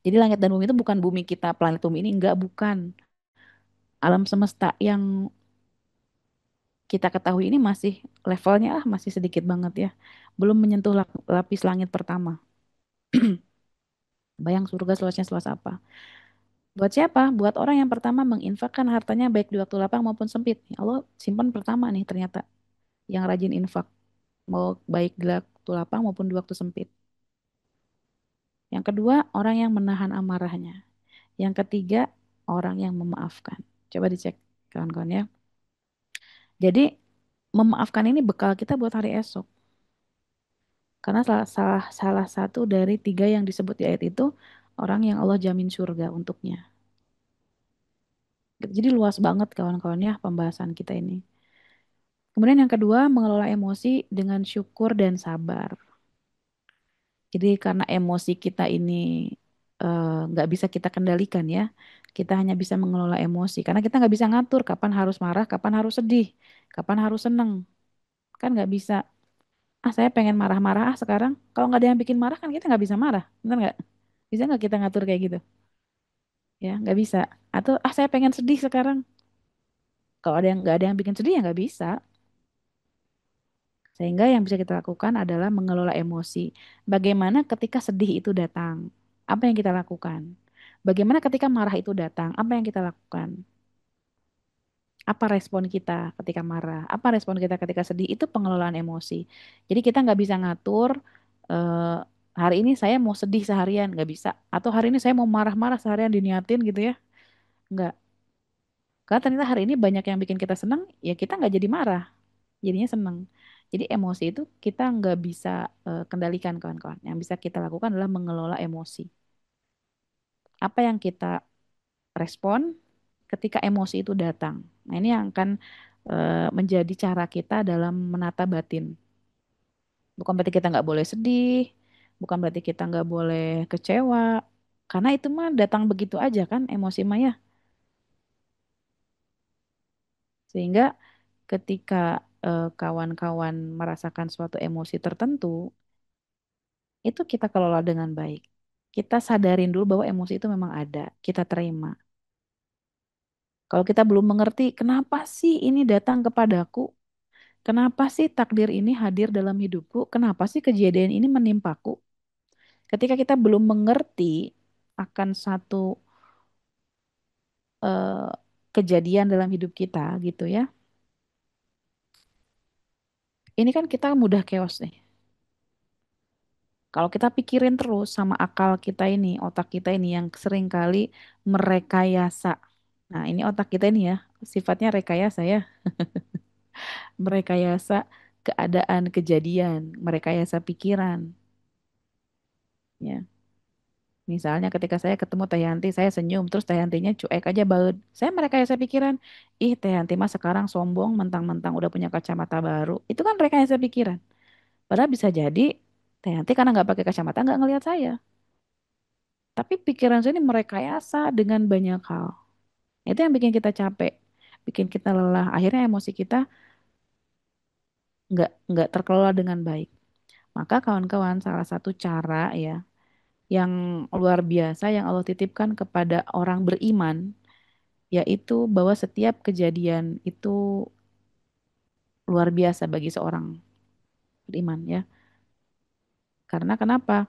Jadi langit dan bumi itu bukan bumi kita, planet bumi ini enggak, bukan. Alam semesta yang kita ketahui ini masih levelnya masih sedikit banget ya. Belum menyentuh lapis langit pertama. Bayang surga seluasnya seluas apa. Buat siapa? Buat orang yang pertama menginfakkan hartanya baik di waktu lapang maupun sempit. Ya Allah simpan pertama nih ternyata. Yang rajin infak. Mau baik di waktu lapang maupun di waktu sempit. Yang kedua, orang yang menahan amarahnya. Yang ketiga, orang yang memaafkan. Coba dicek kawan-kawan ya. Jadi memaafkan ini bekal kita buat hari esok. Karena salah satu dari tiga yang disebut di ayat itu orang yang Allah jamin surga untuknya. Jadi luas banget kawan-kawan ya pembahasan kita ini. Kemudian yang kedua, mengelola emosi dengan syukur dan sabar. Jadi karena emosi kita ini nggak bisa kita kendalikan ya, kita hanya bisa mengelola emosi. Karena kita nggak bisa ngatur kapan harus marah, kapan harus sedih, kapan harus seneng. Kan nggak bisa. Ah saya pengen marah-marah ah sekarang. Kalau nggak ada yang bikin marah kan kita nggak bisa marah, benar nggak? Bisa nggak kita ngatur kayak gitu? Ya nggak bisa. Atau ah saya pengen sedih sekarang. Kalau ada yang nggak ada yang bikin sedih ya nggak bisa. Sehingga yang bisa kita lakukan adalah mengelola emosi. Bagaimana ketika sedih itu datang? Apa yang kita lakukan? Bagaimana ketika marah itu datang? Apa yang kita lakukan? Apa respon kita ketika marah? Apa respon kita ketika sedih? Itu pengelolaan emosi. Jadi kita nggak bisa ngatur eh, hari ini saya mau sedih seharian, nggak bisa. Atau hari ini saya mau marah-marah seharian diniatin gitu ya. Nggak. Karena ternyata hari ini banyak yang bikin kita senang, ya kita nggak jadi marah. Jadinya seneng. Jadi emosi itu kita nggak bisa kendalikan kawan-kawan. Yang bisa kita lakukan adalah mengelola emosi. Apa yang kita respon ketika emosi itu datang. Nah ini yang akan menjadi cara kita dalam menata batin. Bukan berarti kita nggak boleh sedih, bukan berarti kita nggak boleh kecewa. Karena itu mah datang begitu aja kan emosi mah ya. Sehingga ketika kawan-kawan merasakan suatu emosi tertentu, itu kita kelola dengan baik. Kita sadarin dulu bahwa emosi itu memang ada, kita terima. Kalau kita belum mengerti, kenapa sih ini datang kepadaku? Kenapa sih takdir ini hadir dalam hidupku? Kenapa sih kejadian ini menimpaku? Ketika kita belum mengerti akan satu eh, kejadian dalam hidup kita, gitu ya. Ini kan kita mudah chaos nih. Kalau kita pikirin terus sama akal kita ini, otak kita ini yang sering kali merekayasa. Nah, ini otak kita ini ya, sifatnya rekayasa ya, merekayasa keadaan, kejadian, merekayasa pikiran, ya. Misalnya ketika saya ketemu Teh Yanti, saya senyum, terus Teh Yantinya cuek aja baut. Saya merekayasa pikiran, ih Teh Yanti mah sekarang sombong, mentang-mentang udah punya kacamata baru. Itu kan rekayasa pikiran. Padahal bisa jadi Teh Yanti karena nggak pakai kacamata nggak ngelihat saya. Tapi pikiran saya ini merekayasa dengan banyak hal. Itu yang bikin kita capek, bikin kita lelah. Akhirnya emosi kita nggak terkelola dengan baik. Maka kawan-kawan salah satu cara ya yang luar biasa yang Allah titipkan kepada orang beriman yaitu bahwa setiap kejadian itu luar biasa bagi seorang beriman ya. Karena kenapa?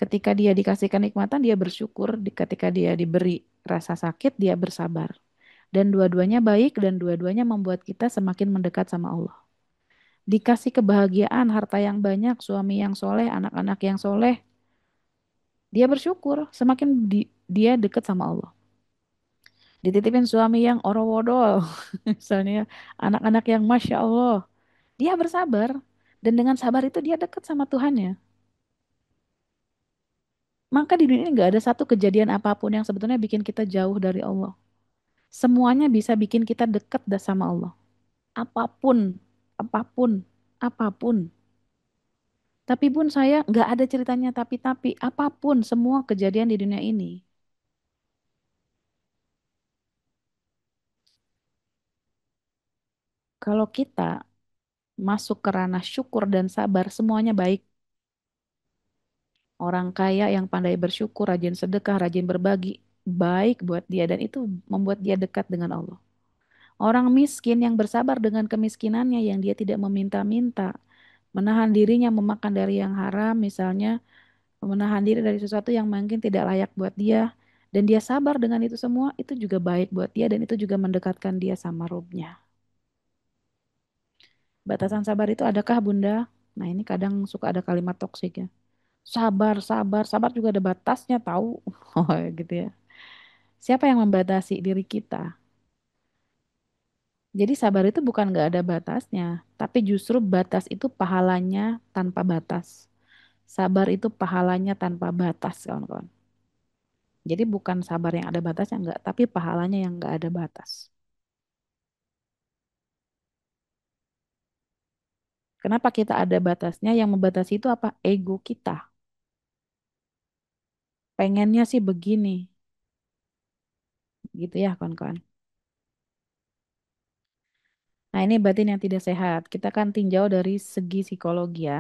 Ketika dia dikasih kenikmatan dia bersyukur, ketika dia diberi rasa sakit dia bersabar. Dan dua-duanya baik dan dua-duanya membuat kita semakin mendekat sama Allah. Dikasih kebahagiaan, harta yang banyak, suami yang soleh, anak-anak yang soleh, dia bersyukur, semakin dia dekat sama Allah. Dititipin suami yang oro-wodol, misalnya anak-anak yang Masya Allah. Dia bersabar, dan dengan sabar itu dia dekat sama Tuhannya. Maka di dunia ini nggak ada satu kejadian apapun yang sebetulnya bikin kita jauh dari Allah. Semuanya bisa bikin kita dekat sama Allah. Apapun, apapun, apapun. Tapi pun saya nggak ada ceritanya tapi apapun semua kejadian di dunia ini. Kalau kita masuk ke ranah syukur dan sabar, semuanya baik. Orang kaya yang pandai bersyukur, rajin sedekah, rajin berbagi, baik buat dia dan itu membuat dia dekat dengan Allah. Orang miskin yang bersabar dengan kemiskinannya yang dia tidak meminta-minta, menahan dirinya memakan dari yang haram, misalnya menahan diri dari sesuatu yang mungkin tidak layak buat dia, dan dia sabar dengan itu semua, itu juga baik buat dia dan itu juga mendekatkan dia sama Robnya. Batasan sabar itu adakah Bunda? Nah ini kadang suka ada kalimat toksik ya. Sabar, sabar, sabar juga ada batasnya tahu. Oh gitu ya. Siapa yang membatasi diri kita? Jadi sabar itu bukan nggak ada batasnya, tapi justru batas itu pahalanya tanpa batas. Sabar itu pahalanya tanpa batas, kawan-kawan. Jadi bukan sabar yang ada batasnya enggak, tapi pahalanya yang enggak ada batas. Kenapa kita ada batasnya? Yang membatasi itu apa? Ego kita. Pengennya sih begini, gitu ya kawan-kawan. Nah ini batin yang tidak sehat. Kita kan tinjau dari segi psikologi ya.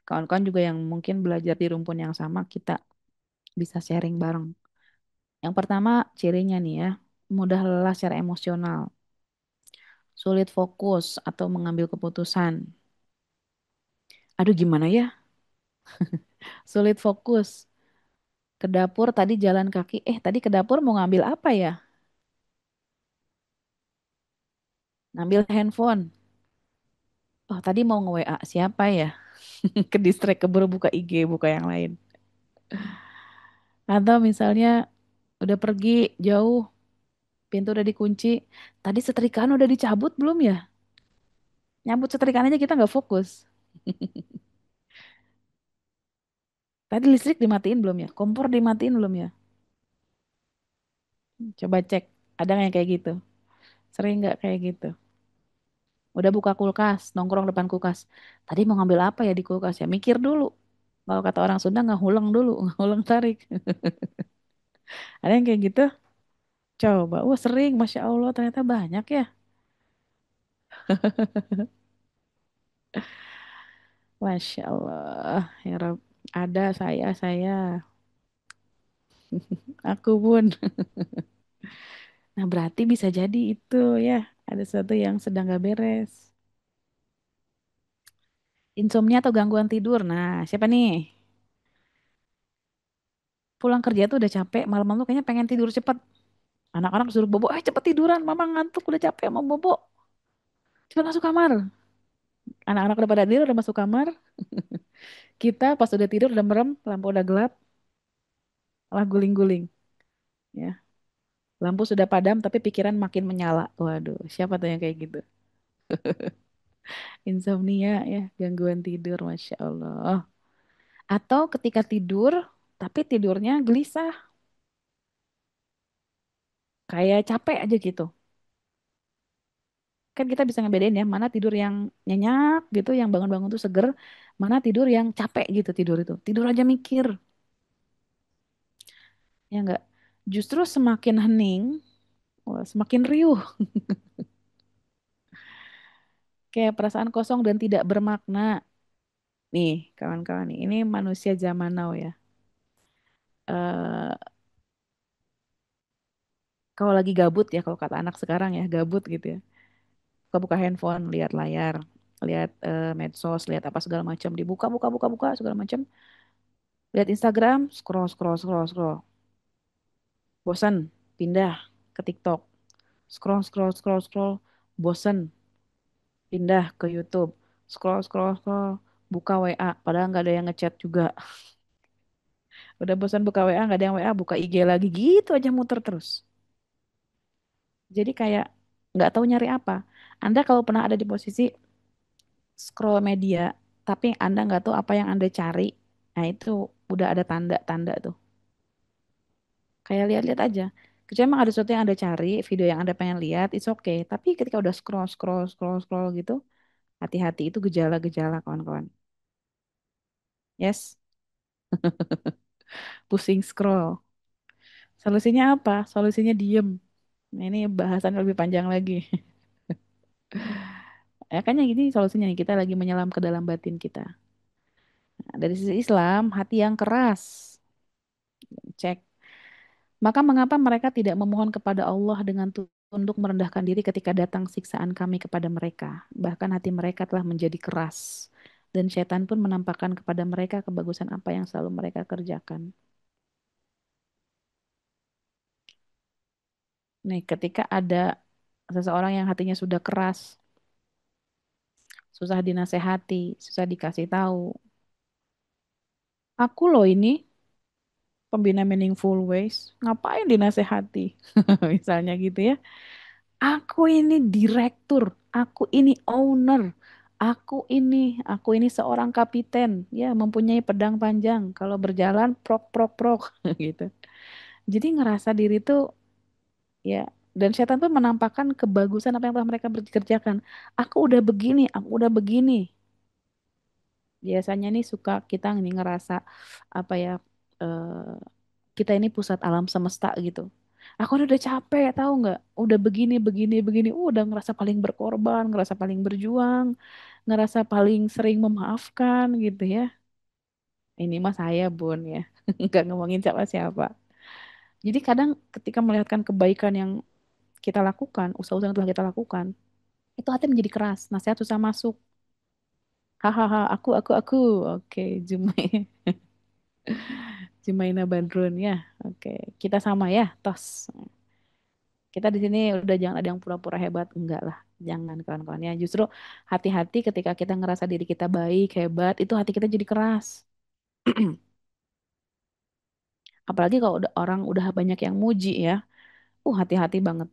Kawan-kawan juga yang mungkin belajar di rumpun yang sama, kita bisa sharing bareng. Yang pertama cirinya nih ya, mudah lelah secara emosional, sulit fokus atau mengambil keputusan. Aduh gimana ya? Sulit fokus. Ke dapur tadi jalan kaki. Tadi ke dapur mau ngambil apa ya? Ngambil handphone. Oh, tadi mau nge-WA siapa ya? Ke distract keburu buka IG, buka yang lain. Atau misalnya udah pergi jauh, pintu udah dikunci. Tadi setrikaan udah dicabut belum ya? Nyambut setrikaan aja kita nggak fokus. Tadi listrik dimatiin belum ya? Kompor dimatiin belum ya? Coba cek. Ada nggak yang kayak gitu? Sering nggak kayak gitu? Udah buka kulkas, nongkrong depan kulkas. Tadi mau ngambil apa ya di kulkas ya? Mikir dulu. Kalau kata orang Sunda ngehuleng dulu, ngehuleng tarik. Ada yang kayak gitu? Coba. Wah sering, Masya Allah ternyata banyak ya. Masya Allah. Ya Rob. Ada saya. Aku pun. Nah berarti bisa jadi itu ya. Ada sesuatu yang sedang gak beres. Insomnia atau gangguan tidur. Nah siapa nih? Pulang kerja tuh udah capek. Malam-malam tuh kayaknya pengen tidur cepet. Anak-anak suruh bobo. Cepet tiduran. Mama ngantuk udah capek mau bobo. Cepet masuk kamar. Anak-anak udah pada tidur, udah masuk kamar. Kita pas udah tidur, udah merem, lampu udah gelap, malah guling-guling. Ya, lampu sudah padam, tapi pikiran makin menyala. Waduh, siapa tuh yang kayak gitu? Insomnia ya, gangguan tidur, masya Allah. Atau ketika tidur, tapi tidurnya gelisah, kayak capek aja gitu. Kan kita bisa ngebedain ya, mana tidur yang nyenyak gitu, yang bangun-bangun tuh seger, mana tidur yang capek gitu tidur itu. Tidur aja mikir, ya enggak? Justru semakin hening, wah, semakin riuh. Kayak perasaan kosong dan tidak bermakna. Nih, kawan-kawan nih, ini manusia zaman now ya. eh Kalau lagi gabut ya, kalau kata anak sekarang ya, gabut gitu ya. Buka-buka handphone, lihat layar, lihat medsos, lihat apa segala macam, dibuka, buka, buka, buka segala macam. Lihat Instagram, scroll, scroll, scroll, scroll. Bosan, pindah ke TikTok. Scroll, scroll, scroll, scroll. Bosan, pindah ke YouTube. Scroll, scroll, scroll. Buka WA, padahal nggak ada yang ngechat juga. Udah bosan buka WA, nggak ada yang WA, buka IG lagi gitu aja muter terus. Jadi kayak nggak tahu nyari apa. Anda kalau pernah ada di posisi scroll media, tapi Anda nggak tahu apa yang Anda cari, nah itu udah ada tanda-tanda tuh. Kayak lihat-lihat aja. Kecuali emang ada sesuatu yang Anda cari, video yang Anda pengen lihat, it's okay. Tapi ketika udah scroll, scroll, scroll, scroll gitu, hati-hati itu gejala-gejala kawan-kawan. Yes, pusing scroll. Solusinya apa? Solusinya diem. Nah, ini bahasan lebih panjang lagi. Ya kan yang gini solusinya nih, kita lagi menyelam ke dalam batin kita. Nah, dari sisi Islam, hati yang keras. Cek. Maka mengapa mereka tidak memohon kepada Allah dengan tunduk merendahkan diri ketika datang siksaan kami kepada mereka? Bahkan hati mereka telah menjadi keras. Dan setan pun menampakkan kepada mereka kebagusan apa yang selalu mereka kerjakan. Nih, ketika ada seseorang yang hatinya sudah keras, susah dinasehati, susah dikasih tahu. Aku loh ini pembina Meaningful Ways, ngapain dinasehati? Misalnya gitu ya. Aku ini direktur, aku ini owner, aku ini seorang kapiten, ya mempunyai pedang panjang. Kalau berjalan prok prok prok gitu. Jadi ngerasa diri tuh ya dan setan tuh menampakkan kebagusan apa yang telah mereka kerjakan. Aku udah begini. Biasanya nih suka kita nih ngerasa apa ya eh, kita ini pusat alam semesta gitu. Aku udah capek tahu nggak? Udah begini begini begini, udah ngerasa paling berkorban, ngerasa paling berjuang, ngerasa paling sering memaafkan gitu ya. Ini mah saya Bun ya, nggak ngomongin siapa-siapa. Jadi kadang ketika melihatkan kebaikan yang kita lakukan, usaha-usaha yang telah kita lakukan, itu hati menjadi keras, nasihat susah masuk. Hahaha, aku. Oke, Jumai. Jumaina Badrun ya. Oke, kita sama ya, tos. Kita di sini udah jangan ada yang pura-pura hebat, enggak lah. Jangan kawan-kawan ya. Justru hati-hati ketika kita ngerasa diri kita baik, hebat, itu hati kita jadi keras. Apalagi kalau udah orang udah banyak yang muji ya. Hati-hati banget.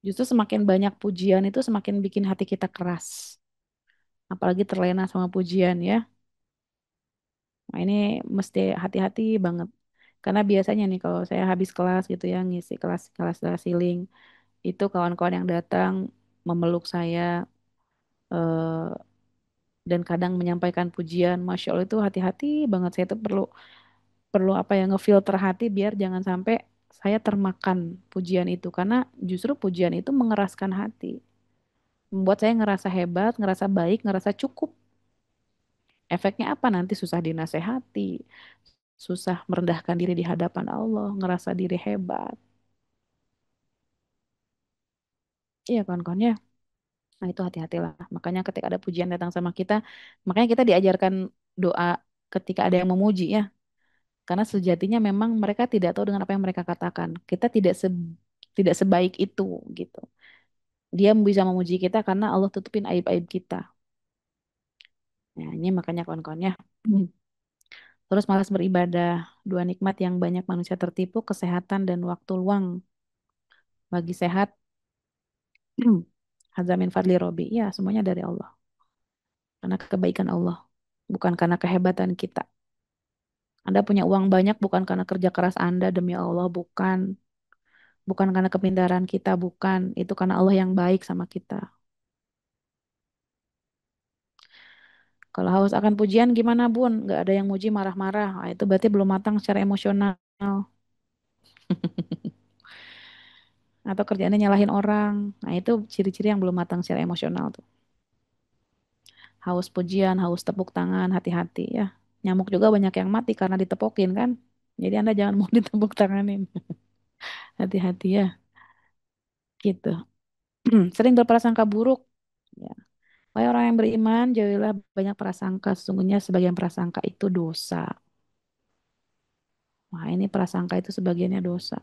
Justru semakin banyak pujian itu semakin bikin hati kita keras. Apalagi terlena sama pujian ya. Nah, ini mesti hati-hati banget. Karena biasanya nih kalau saya habis kelas gitu ya, ngisi kelas-kelas healing, itu kawan-kawan yang datang memeluk saya eh, dan kadang menyampaikan pujian, Masya Allah itu hati-hati banget. Saya tuh perlu perlu apa ya ngefilter hati biar jangan sampai saya termakan pujian itu karena justru pujian itu mengeraskan hati, membuat saya ngerasa hebat, ngerasa baik, ngerasa cukup. Efeknya apa nanti susah dinasehati, susah merendahkan diri di hadapan Allah, ngerasa diri hebat. Iya kawan-kawan ya. Nah itu hati-hatilah. Makanya ketika ada pujian datang sama kita, makanya kita diajarkan doa ketika ada yang memuji ya. Karena sejatinya memang mereka tidak tahu dengan apa yang mereka katakan. Kita tidak sebaik itu gitu. Dia bisa memuji kita karena Allah tutupin aib-aib kita. Nah, ini makanya kawan-kawan ya. Terus malas beribadah, dua nikmat yang banyak manusia tertipu, kesehatan dan waktu luang. Bagi sehat, hazamin fadli robi. Ya, semuanya dari Allah. Karena kebaikan Allah. Bukan karena kehebatan kita. Anda punya uang banyak bukan karena kerja keras Anda demi Allah, bukan. Bukan karena kepintaran kita, bukan. Itu karena Allah yang baik sama kita. Kalau haus akan pujian gimana Bun? Gak ada yang muji marah-marah. Ah, itu berarti belum matang secara emosional. Atau kerjaannya nyalahin orang. Nah itu ciri-ciri yang belum matang secara emosional tuh. Haus pujian, haus tepuk tangan, hati-hati ya. Nyamuk juga banyak yang mati karena ditepokin kan. Jadi Anda jangan mau ditepuk tanganin. Hati-hati ya. Gitu. Sering berprasangka buruk. Ya. Wahai orang yang beriman, jauhilah banyak prasangka. Sesungguhnya sebagian prasangka itu dosa. Wah, ini prasangka itu sebagiannya dosa.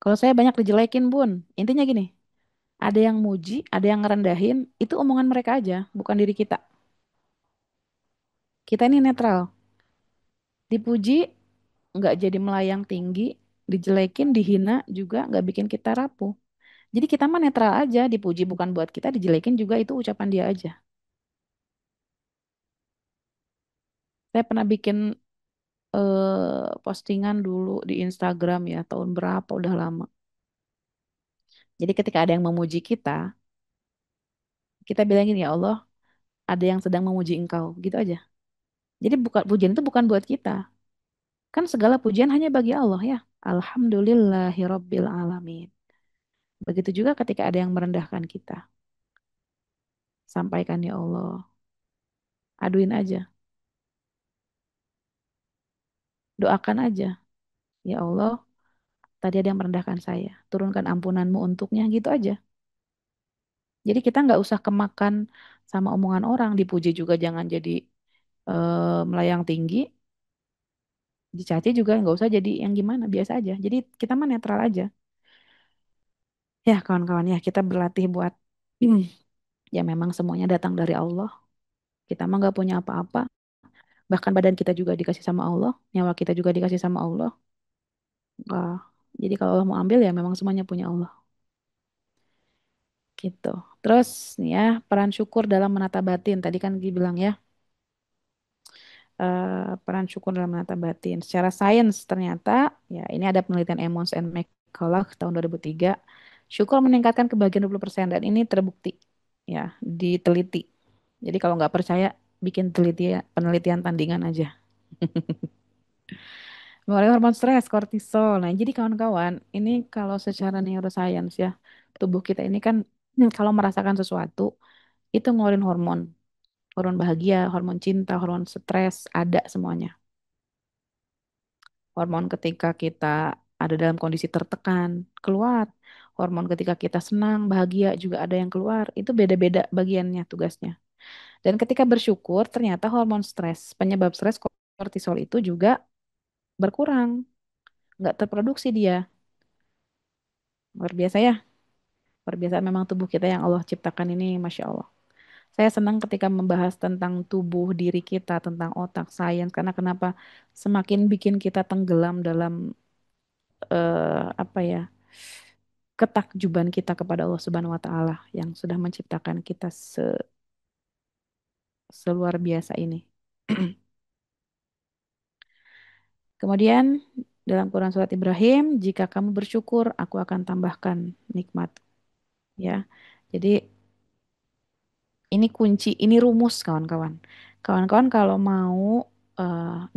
Kalau saya banyak dijelekin, Bun. Intinya gini, ada yang muji, ada yang ngerendahin, itu omongan mereka aja, bukan diri kita. Kita ini netral. Dipuji nggak jadi melayang tinggi, dijelekin, dihina juga nggak bikin kita rapuh. Jadi kita mah netral aja, dipuji bukan buat kita, dijelekin juga itu ucapan dia aja. Saya pernah bikin postingan dulu di Instagram ya, tahun berapa udah lama. Jadi ketika ada yang memuji kita bilangin ya Allah, ada yang sedang memuji engkau, gitu aja. Jadi bukan pujian itu bukan buat kita. Kan segala pujian hanya bagi Allah ya. Alhamdulillahirabbil alamin. Begitu juga ketika ada yang merendahkan kita. Sampaikan ya Allah. Aduin aja. Doakan aja. Ya Allah, tadi ada yang merendahkan saya. Turunkan ampunanmu untuknya gitu aja. Jadi kita nggak usah kemakan sama omongan orang. Dipuji juga jangan jadi melayang tinggi. Dicaci juga nggak usah jadi yang gimana. Biasa aja. Jadi kita mah netral aja. Ya kawan-kawan ya kita berlatih buat ya memang semuanya datang dari Allah. Kita mah nggak punya apa-apa. Bahkan badan kita juga dikasih sama Allah. Nyawa kita juga dikasih sama Allah. Wah, jadi kalau Allah mau ambil ya memang semuanya punya Allah. Gitu. Terus nih ya, peran syukur dalam menata batin. Tadi kan Gi bilang ya, peran syukur dalam menata batin. Secara sains ternyata, ya ini ada penelitian Emmons and McCullough tahun 2003. Syukur meningkatkan kebahagiaan 20% dan ini terbukti ya, diteliti. Jadi kalau nggak percaya, bikin penelitian tandingan aja. Mengurangi hormon stres, kortisol. Nah, jadi kawan-kawan, ini kalau secara neuroscience ya, tubuh kita ini kan kalau merasakan sesuatu, itu ngeluarin hormon. Hormon bahagia, hormon cinta, hormon stres, ada semuanya. Hormon ketika kita ada dalam kondisi tertekan, keluar. Hormon ketika kita senang, bahagia juga ada yang keluar. Itu beda-beda bagiannya, tugasnya. Dan ketika bersyukur, ternyata hormon stres, penyebab stres kortisol itu juga berkurang. Nggak terproduksi dia. Luar biasa ya. Luar biasa memang tubuh kita yang Allah ciptakan ini, Masya Allah. Saya senang ketika membahas tentang tubuh diri kita, tentang otak, sains. Karena kenapa? Semakin bikin kita tenggelam dalam apa ya, ketakjuban kita kepada Allah Subhanahu Wa Taala yang sudah menciptakan kita seluar biasa ini. Kemudian dalam Quran Surat Ibrahim, jika kamu bersyukur, aku akan tambahkan nikmat. Ya, jadi ini kunci, ini rumus kawan-kawan. Kawan-kawan kalau mau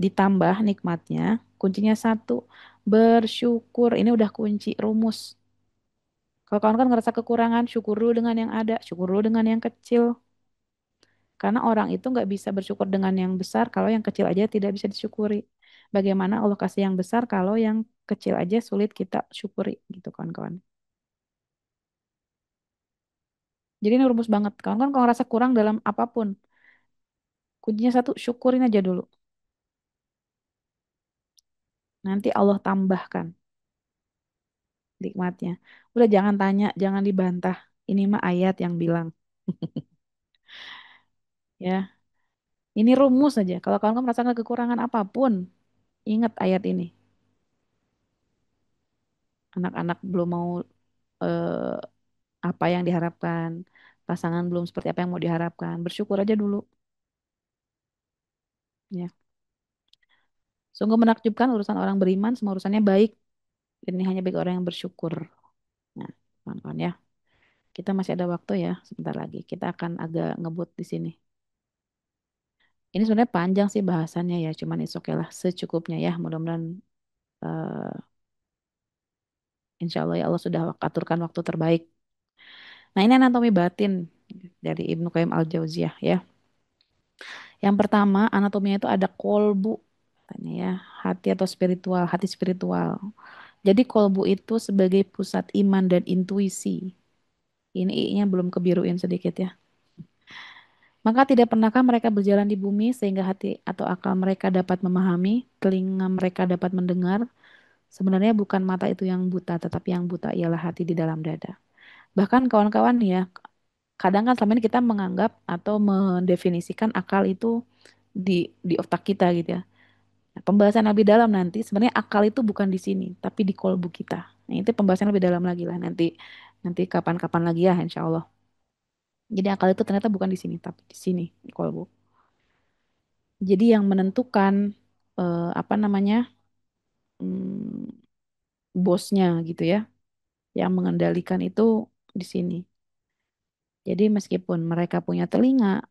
ditambah nikmatnya, kuncinya satu, bersyukur. Ini udah kunci rumus. Kalau kawan-kawan ngerasa kekurangan, syukur dulu dengan yang ada, syukur dulu dengan yang kecil. Karena orang itu nggak bisa bersyukur dengan yang besar kalau yang kecil aja tidak bisa disyukuri. Bagaimana Allah kasih yang besar kalau yang kecil aja sulit kita syukuri gitu kawan-kawan. Jadi ini rumus banget. Kawan-kawan kalau ngerasa kurang dalam apapun, kuncinya satu, syukurin aja dulu. Nanti Allah tambahkan nikmatnya. Udah jangan tanya, jangan dibantah. Ini mah ayat yang bilang, ya. Ini rumus saja. Kalau kamu merasakan kekurangan apapun, ingat ayat ini. Anak-anak belum mau eh, apa yang diharapkan, pasangan belum seperti apa yang mau diharapkan. Bersyukur aja dulu, ya. Sungguh menakjubkan urusan orang beriman, semua urusannya baik. Dan ini hanya bagi orang yang bersyukur. Nah, kawan-kawan ya. Kita masih ada waktu ya, sebentar lagi. Kita akan agak ngebut di sini. Ini sebenarnya panjang sih bahasannya ya, cuman is oke lah secukupnya ya. Mudah-mudahan eh, insya Allah ya Allah sudah aturkan waktu terbaik. Nah ini anatomi batin dari Ibnu Qayyim al-Jauziyah ya. Yang pertama anatominya itu ada kolbu, katanya ya, hati atau spiritual, hati spiritual. Jadi kolbu itu sebagai pusat iman dan intuisi. Ini I-nya belum kebiruin sedikit ya. Maka tidak pernahkah mereka berjalan di bumi sehingga hati atau akal mereka dapat memahami, telinga mereka dapat mendengar. Sebenarnya bukan mata itu yang buta, tetapi yang buta ialah hati di dalam dada. Bahkan kawan-kawan ya, kadang kan selama ini kita menganggap atau mendefinisikan akal itu di otak kita gitu ya. Nah, pembahasan lebih dalam nanti sebenarnya akal itu bukan di sini, tapi di kolbu kita. Nah, itu pembahasan lebih dalam lagi lah nanti nanti kapan-kapan lagi ya insya Allah. Jadi akal itu ternyata bukan di sini, tapi di sini di kolbu. Jadi yang menentukan apa namanya hmm, bosnya gitu ya, yang mengendalikan itu di sini. Jadi meskipun mereka punya telinga,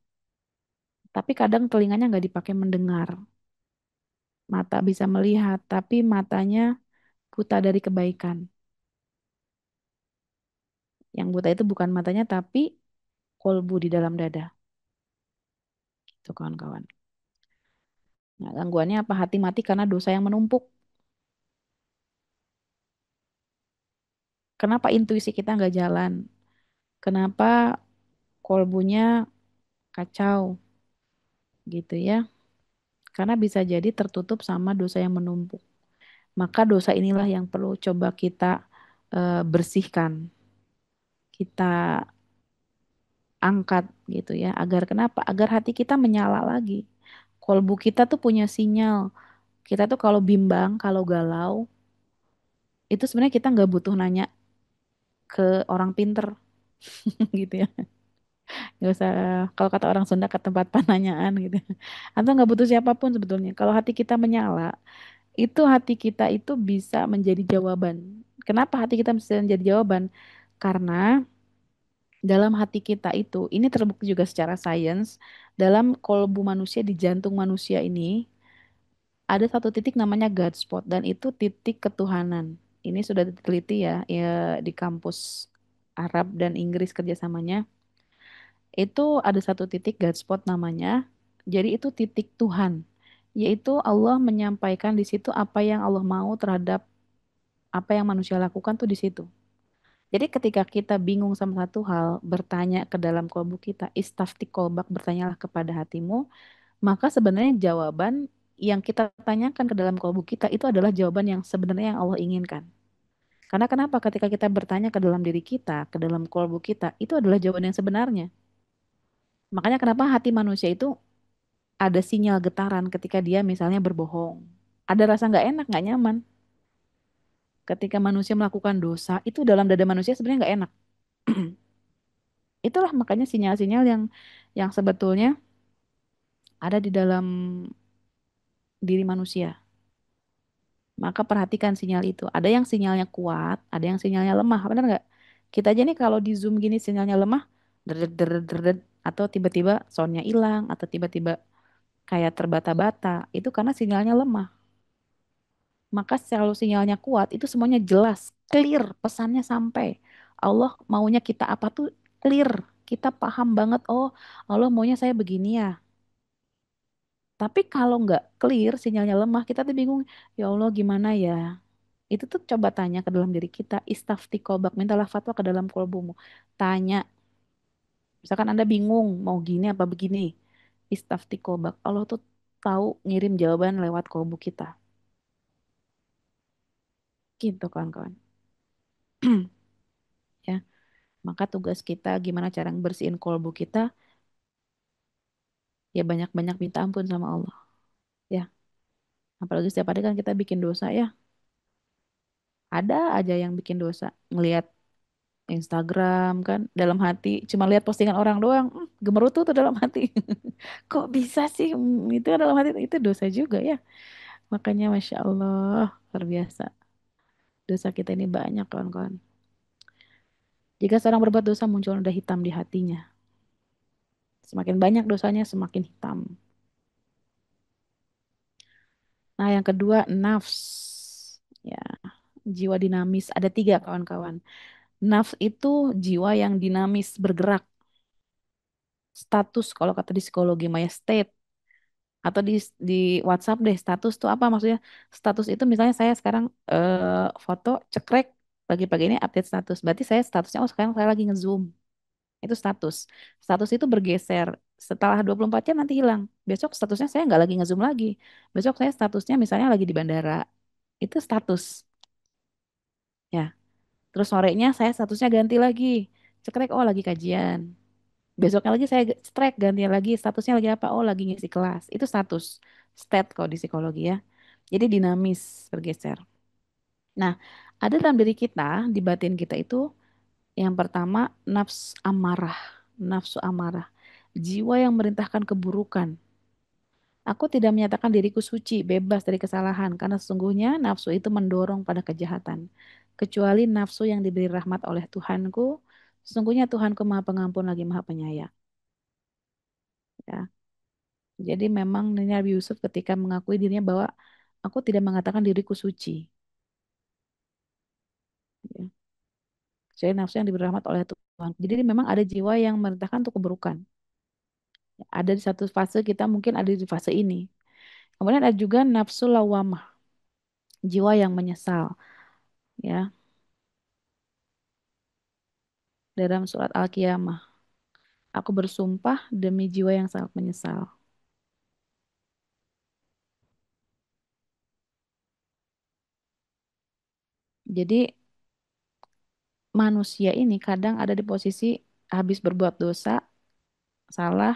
tapi kadang telinganya nggak dipakai mendengar. Mata bisa melihat, tapi matanya buta dari kebaikan. Yang buta itu bukan matanya, tapi kolbu di dalam dada. Itu kawan-kawan. Nah, gangguannya apa? Hati mati karena dosa yang menumpuk. Kenapa intuisi kita nggak jalan? Kenapa kolbunya kacau gitu ya? Karena bisa jadi tertutup sama dosa yang menumpuk. Maka dosa inilah yang perlu coba kita bersihkan, kita angkat gitu ya. Agar kenapa? Agar hati kita menyala lagi. Kolbu kita tuh punya sinyal. Kita tuh kalau bimbang, kalau galau, itu sebenarnya kita nggak butuh nanya ke orang pinter gitu ya. Nggak usah, kalau kata orang Sunda, ke tempat pananyaan gitu. Atau nggak butuh siapapun sebetulnya. Kalau hati kita menyala, itu hati kita itu bisa menjadi jawaban. Kenapa hati kita bisa menjadi jawaban? Karena dalam hati kita itu, ini terbukti juga secara sains, dalam kolbu manusia, di jantung manusia ini, ada satu titik namanya God spot, dan itu titik ketuhanan. Ini sudah diteliti ya, ya di kampus Arab dan Inggris kerjasamanya. Itu ada satu titik God spot namanya. Jadi itu titik Tuhan, yaitu Allah menyampaikan di situ apa yang Allah mau terhadap apa yang manusia lakukan tuh di situ. Jadi ketika kita bingung sama satu hal, bertanya ke dalam kolbu kita, istafti kolbak, bertanyalah kepada hatimu, maka sebenarnya jawaban yang kita tanyakan ke dalam kolbu kita itu adalah jawaban yang sebenarnya yang Allah inginkan. Karena kenapa? Ketika kita bertanya ke dalam diri kita, ke dalam kolbu kita, itu adalah jawaban yang sebenarnya. Makanya kenapa hati manusia itu ada sinyal getaran ketika dia misalnya berbohong. Ada rasa nggak enak, nggak nyaman. Ketika manusia melakukan dosa, itu dalam dada manusia sebenarnya nggak enak. Itulah makanya sinyal-sinyal yang sebetulnya ada di dalam diri manusia. Maka perhatikan sinyal itu. Ada yang sinyalnya kuat, ada yang sinyalnya lemah. Benar nggak? Kita aja nih kalau di Zoom gini sinyalnya lemah, deret, deret, deret, atau tiba-tiba soundnya hilang, atau tiba-tiba kayak terbata-bata, itu karena sinyalnya lemah. Maka kalau sinyalnya kuat, itu semuanya jelas, clear, pesannya sampai. Allah maunya kita apa tuh clear. Kita paham banget, oh Allah maunya saya begini ya. Tapi kalau nggak clear, sinyalnya lemah, kita tuh bingung, ya Allah gimana ya? Itu tuh coba tanya ke dalam diri kita, istafti kolbak, mintalah fatwa ke dalam kolbumu. Tanya, misalkan Anda bingung, mau gini apa begini. Istafti kolbak, Allah tuh tahu ngirim jawaban lewat kolbu kita. Gitu kawan-kawan. Ya, maka tugas kita gimana cara bersihin kolbu kita, ya banyak-banyak minta ampun sama Allah. Ya, apalagi setiap hari kan kita bikin dosa ya. Ada aja yang bikin dosa. Ngelihat Instagram kan dalam hati cuma lihat postingan orang doang, gemerutu tuh dalam hati. Kok bisa sih? Itu dalam hati itu dosa juga ya. Makanya Masya Allah luar biasa. Dosa kita ini banyak kawan-kawan. Jika seorang berbuat dosa muncul noda hitam di hatinya. Semakin banyak dosanya semakin hitam. Nah yang kedua nafs. Ya, jiwa dinamis. Ada tiga kawan-kawan. Nafs itu jiwa yang dinamis bergerak. Status kalau kata di psikologi Maya state. Atau di WhatsApp deh status tuh apa maksudnya? Status itu misalnya saya sekarang foto cekrek pagi-pagi ini update status. Berarti saya statusnya oh sekarang saya lagi nge-zoom. Itu status. Status itu bergeser. Setelah 24 jam nanti hilang. Besok statusnya saya nggak lagi nge-zoom lagi. Besok saya statusnya misalnya lagi di bandara. Itu status. Ya. Terus sorenya saya statusnya ganti lagi. Cekrek oh lagi kajian. Besoknya lagi saya strike ganti lagi statusnya lagi apa? Oh lagi ngisi kelas. Itu status. State kalau di psikologi ya. Jadi dinamis, bergeser. Nah, ada dalam diri kita, di batin kita itu yang pertama nafsu amarah, jiwa yang merintahkan keburukan. Aku tidak menyatakan diriku suci, bebas dari kesalahan, karena sesungguhnya nafsu itu mendorong pada kejahatan. Kecuali nafsu yang diberi rahmat oleh Tuhanku, sesungguhnya Tuhanku Maha Pengampun lagi Maha Penyayang. Ya. Jadi memang Nabi Yusuf ketika mengakui dirinya bahwa aku tidak mengatakan diriku suci. Ya. Kecuali nafsu yang diberi rahmat oleh Tuhan. Jadi memang ada jiwa yang merintahkan untuk keburukan. Ada di satu fase kita mungkin ada di fase ini. Kemudian ada juga nafsu lawamah, jiwa yang menyesal. Ya, dalam surat Al-Qiyamah. Aku bersumpah demi jiwa yang sangat menyesal. Jadi manusia ini kadang ada di posisi habis berbuat dosa, salah,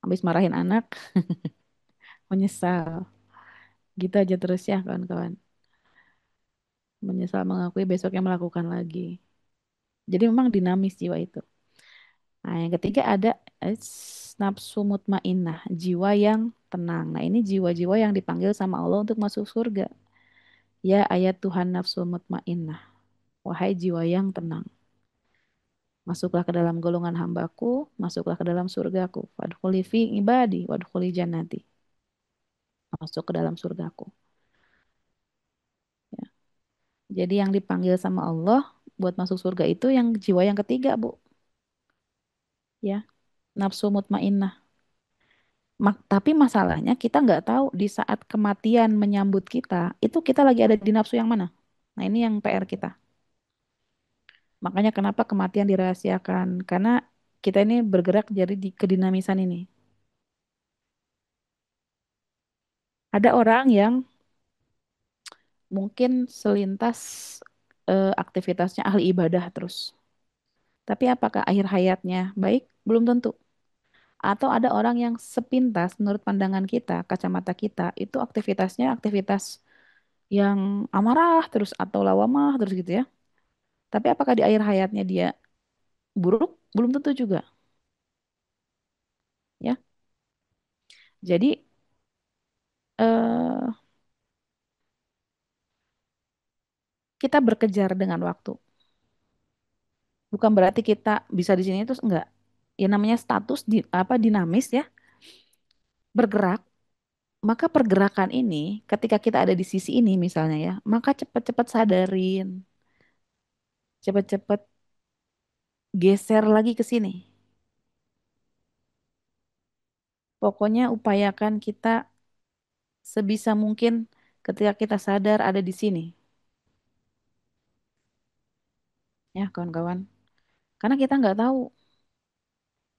habis marahin anak, menyesal. Gitu aja terus ya kawan-kawan. Menyesal mengakui besoknya melakukan lagi. Jadi memang dinamis jiwa itu. Nah, yang ketiga ada nafsu mutmainnah, jiwa yang tenang. Nah, ini jiwa-jiwa yang dipanggil sama Allah untuk masuk surga. Ya ayat Tuhan nafsu mutmainnah. Wahai jiwa yang tenang. Masuklah ke dalam golongan hambaku, masuklah ke dalam surgaku. Wadkhuli fi ibadi, wadkhuli jannati. Masuk ke dalam surgaku. Ya. Jadi yang dipanggil sama Allah buat masuk surga itu yang jiwa yang ketiga, Bu. Ya, nafsu mutmainnah. Tapi masalahnya kita nggak tahu di saat kematian menyambut kita, itu kita lagi ada di nafsu yang mana. Nah, ini yang PR kita. Makanya kenapa kematian dirahasiakan? Karena kita ini bergerak jadi di kedinamisan ini. Ada orang yang mungkin selintas aktivitasnya ahli ibadah terus. Tapi apakah akhir hayatnya baik? Belum tentu. Atau ada orang yang sepintas menurut pandangan kita, kacamata kita, itu aktivitasnya aktivitas yang amarah terus atau lawamah terus gitu ya. Tapi apakah di akhir hayatnya dia buruk? Belum tentu juga, ya. Jadi eh, kita berkejar dengan waktu. Bukan berarti kita bisa di sini terus enggak. Ya namanya status di apa dinamis ya, bergerak. Maka pergerakan ini ketika kita ada di sisi ini misalnya ya, maka cepat-cepat sadarin, cepat-cepat geser lagi ke sini. Pokoknya upayakan kita sebisa mungkin ketika kita sadar ada di sini, ya kawan-kawan. Karena kita nggak tahu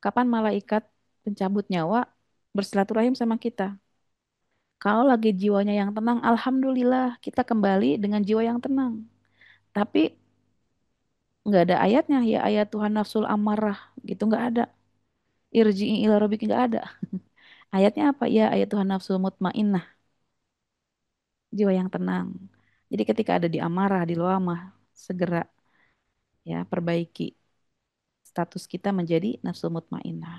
kapan malaikat pencabut nyawa bersilaturahim sama kita. Kalau lagi jiwanya yang tenang, alhamdulillah kita kembali dengan jiwa yang tenang. Tapi nggak ada ayatnya ya ayat Tuhan nafsul amarah gitu nggak ada. Irji'i ila rabbiki nggak ada. Ayatnya apa? Ya ayat Tuhan nafsul mutmainnah, jiwa yang tenang. Jadi ketika ada di amarah, di luamah, segera ya perbaiki status kita menjadi nafsu mutmainnah.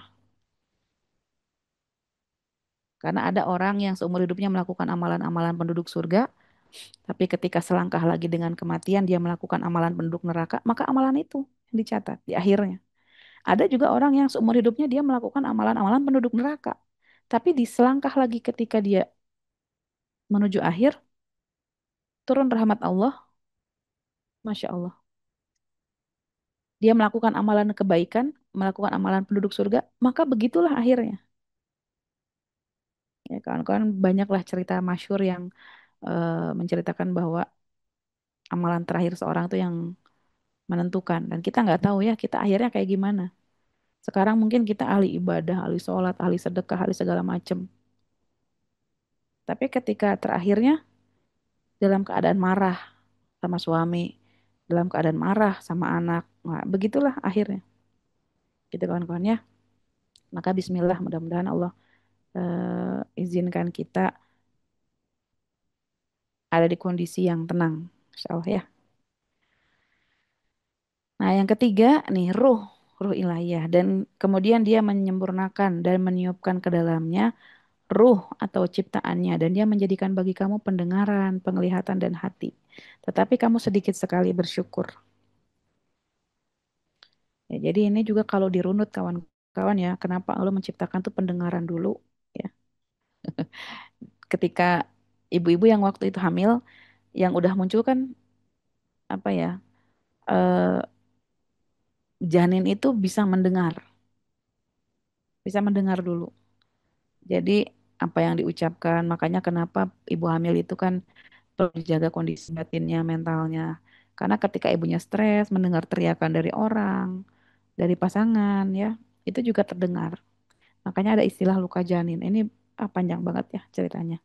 Karena ada orang yang seumur hidupnya melakukan amalan-amalan penduduk surga, tapi ketika selangkah lagi dengan kematian dia melakukan amalan penduduk neraka, maka amalan itu yang dicatat di akhirnya. Ada juga orang yang seumur hidupnya dia melakukan amalan-amalan penduduk neraka, tapi di selangkah lagi ketika dia menuju akhir, turun rahmat Allah, Masya Allah. Dia melakukan amalan kebaikan, melakukan amalan penduduk surga, maka begitulah akhirnya. Ya, kawan-kawan banyaklah cerita masyhur yang menceritakan bahwa amalan terakhir seorang itu yang menentukan dan kita nggak tahu ya kita akhirnya kayak gimana. Sekarang mungkin kita ahli ibadah, ahli sholat, ahli sedekah, ahli segala macam. Tapi ketika terakhirnya dalam keadaan marah sama suami, dalam keadaan marah sama anak, nah, begitulah akhirnya. Gitu kawan-kawan ya. Maka Bismillah mudah-mudahan Allah izinkan kita ada di kondisi yang tenang. Insya Allah ya. Nah, yang ketiga nih ruh ilahiyah dan kemudian dia menyempurnakan dan meniupkan ke dalamnya ruh atau ciptaannya dan dia menjadikan bagi kamu pendengaran, penglihatan dan hati. Tetapi kamu sedikit sekali bersyukur. Ya, jadi ini juga kalau dirunut kawan-kawan ya, kenapa Allah menciptakan tuh pendengaran dulu ya. Ketika ibu-ibu yang waktu itu hamil, yang udah muncul kan apa ya, eh, janin itu bisa mendengar dulu. Jadi apa yang diucapkan, makanya kenapa ibu hamil itu kan perlu dijaga kondisi batinnya, mentalnya. Karena ketika ibunya stres, mendengar teriakan dari orang, dari pasangan ya, itu juga terdengar. Makanya ada istilah luka janin. Ini panjang banget ya ceritanya.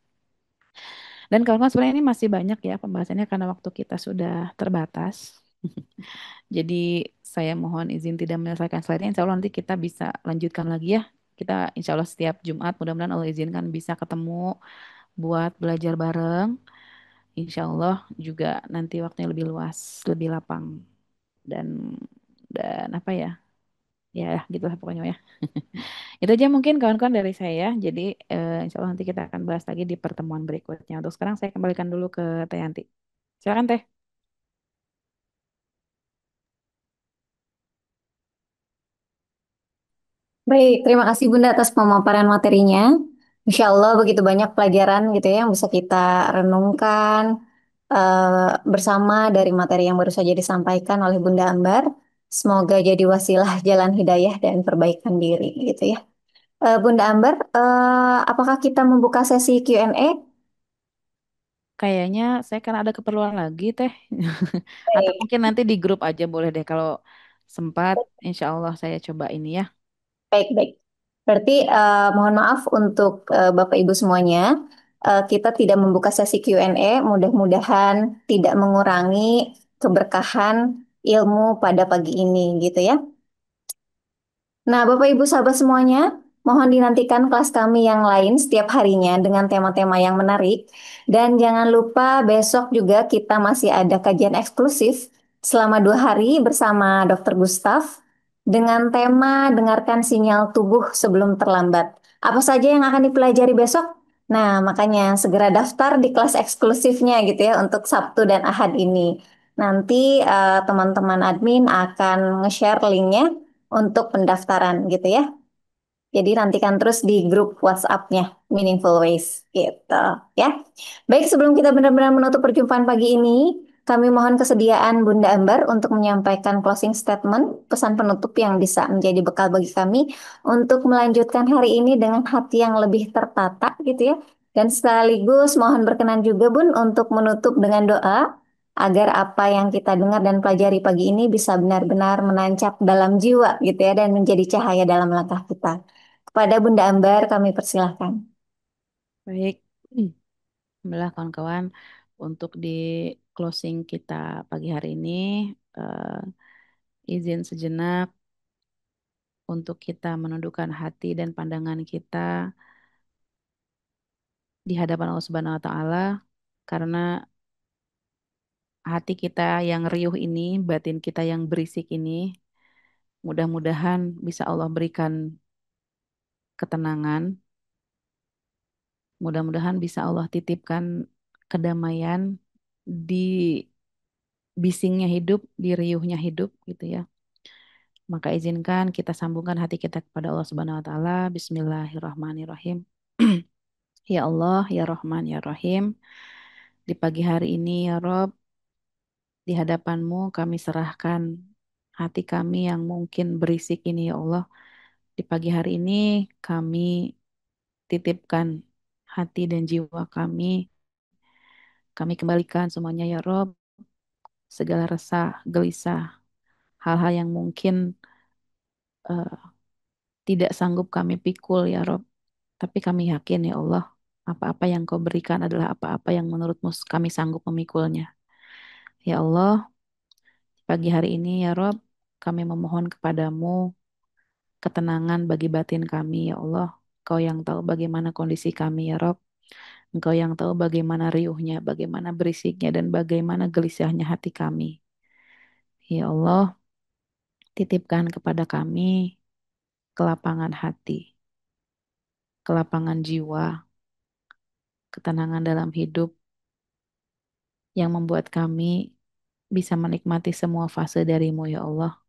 Dan kawan-kawan sebenarnya ini masih banyak ya pembahasannya karena waktu kita sudah terbatas. Jadi saya mohon izin tidak menyelesaikan slide-nya. Insya Allah nanti kita bisa lanjutkan lagi ya. Kita insya Allah setiap Jumat mudah-mudahan Allah izinkan bisa ketemu buat belajar bareng. Insya Allah juga nanti waktunya lebih luas, lebih lapang dan apa ya? Ya gitu lah pokoknya ya. Itu aja mungkin kawan-kawan dari saya. Jadi insya Allah nanti kita akan bahas lagi di pertemuan berikutnya. Untuk sekarang saya kembalikan dulu ke Teh Yanti. Silakan Teh. Baik, terima kasih Bunda atas pemaparan materinya. Insya Allah begitu banyak pelajaran gitu ya yang bisa kita renungkan bersama dari materi yang baru saja disampaikan oleh Bunda Ambar. Semoga jadi wasilah jalan hidayah dan perbaikan diri gitu ya. Bunda Ambar, apakah kita membuka sesi Q&A? Kayaknya saya kan ada keperluan lagi Teh. Atau Baik, mungkin nanti di grup aja boleh deh kalau sempat. Insya Allah saya coba ini ya. baik, baik. Berarti mohon maaf untuk Bapak Ibu semuanya, kita tidak membuka sesi Q&A. Mudah-mudahan tidak mengurangi keberkahan ilmu pada pagi ini, gitu ya. Nah, Bapak Ibu sahabat semuanya, mohon dinantikan kelas kami yang lain setiap harinya dengan tema-tema yang menarik. Dan jangan lupa besok juga kita masih ada kajian eksklusif selama 2 hari bersama Dr. Gustaf dengan tema dengarkan sinyal tubuh sebelum terlambat. Apa saja yang akan dipelajari besok? Nah, makanya segera daftar di kelas eksklusifnya gitu ya untuk Sabtu dan Ahad ini. Nanti teman-teman admin akan nge-share linknya untuk pendaftaran gitu ya. Jadi nantikan terus di grup WhatsApp-nya Meaningful Ways gitu ya. Baik, sebelum kita benar-benar menutup perjumpaan pagi ini, kami mohon kesediaan Bunda Ambar untuk menyampaikan closing statement, pesan penutup yang bisa menjadi bekal bagi kami untuk melanjutkan hari ini dengan hati yang lebih tertata gitu ya. Dan sekaligus mohon berkenan juga Bun untuk menutup dengan doa agar apa yang kita dengar dan pelajari pagi ini bisa benar-benar menancap dalam jiwa gitu ya dan menjadi cahaya dalam langkah kita. Kepada Bunda Ambar kami persilahkan. Baik. Alhamdulillah kawan-kawan untuk di closing kita pagi hari ini izin sejenak untuk kita menundukkan hati dan pandangan kita di hadapan Allah Subhanahu wa taala karena hati kita yang riuh ini, batin kita yang berisik ini, mudah-mudahan bisa Allah berikan ketenangan, mudah-mudahan bisa Allah titipkan kedamaian di bisingnya hidup, di riuhnya hidup gitu ya. Maka izinkan kita sambungkan hati kita kepada Allah Subhanahu wa taala. Bismillahirrahmanirrahim. Ya Allah, ya Rahman, ya Rahim. Di pagi hari ini ya Rob, di hadapanmu kami serahkan hati kami yang mungkin berisik ini ya Allah. Di pagi hari ini kami titipkan hati dan jiwa kami. Kami kembalikan semuanya ya Rob. Segala resah, gelisah, hal-hal yang mungkin eh, tidak sanggup kami pikul ya Rob. Tapi kami yakin ya Allah, apa-apa yang kau berikan adalah apa-apa yang menurutmu kami sanggup memikulnya. Ya Allah, pagi hari ini ya Rob, kami memohon kepadamu ketenangan bagi batin kami ya Allah. Kau yang tahu bagaimana kondisi kami ya Rob. Engkau yang tahu bagaimana riuhnya, bagaimana berisiknya, dan bagaimana gelisahnya hati kami. Ya Allah, titipkan kepada kami kelapangan hati, kelapangan jiwa, ketenangan dalam hidup yang membuat kami bisa menikmati semua fase darimu ya Allah.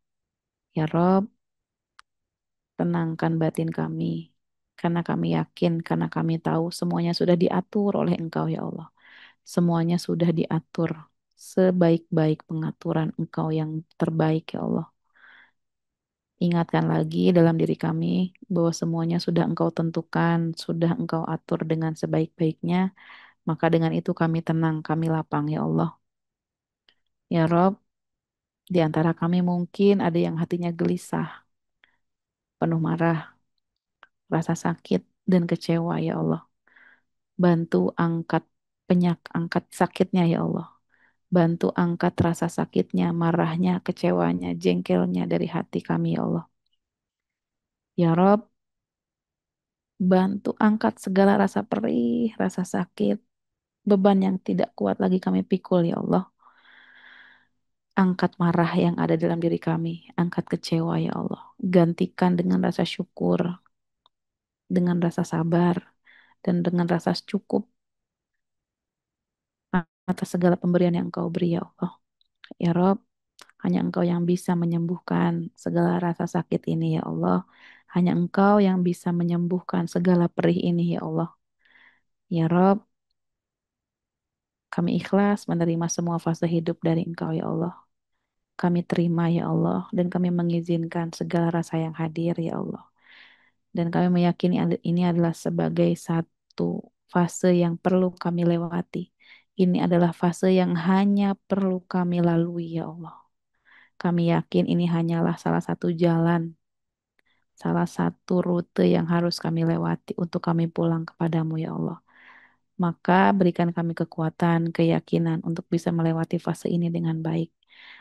Ya Rob, tenangkan batin kami. Karena kami yakin, karena kami tahu semuanya sudah diatur oleh Engkau ya Allah. Semuanya sudah diatur sebaik-baik pengaturan Engkau yang terbaik ya Allah. Ingatkan lagi dalam diri kami bahwa semuanya sudah Engkau tentukan, sudah Engkau atur dengan sebaik-baiknya. Maka dengan itu kami tenang, kami lapang ya Allah. Ya Rob, di antara kami mungkin ada yang hatinya gelisah, penuh marah, rasa sakit, dan kecewa ya Allah. Bantu angkat angkat sakitnya ya Allah. Bantu angkat rasa sakitnya, marahnya, kecewanya, jengkelnya dari hati kami ya Allah. Ya Rob, bantu angkat segala rasa perih, rasa sakit, beban yang tidak kuat lagi kami pikul ya Allah. Angkat marah yang ada dalam diri kami, angkat kecewa ya Allah. Gantikan dengan rasa syukur, dengan rasa sabar, dan dengan rasa cukup atas segala pemberian yang Engkau beri ya Allah. Ya Rob, hanya Engkau yang bisa menyembuhkan segala rasa sakit ini ya Allah. Hanya Engkau yang bisa menyembuhkan segala perih ini ya Allah. Ya Rob, kami ikhlas menerima semua fase hidup dari Engkau ya Allah. Kami terima ya Allah dan kami mengizinkan segala rasa yang hadir ya Allah. Dan kami meyakini ini adalah sebagai satu fase yang perlu kami lewati. Ini adalah fase yang hanya perlu kami lalui ya Allah. Kami yakin ini hanyalah salah satu jalan, salah satu rute yang harus kami lewati untuk kami pulang kepadamu ya Allah. Maka berikan kami kekuatan, keyakinan untuk bisa melewati fase ini dengan baik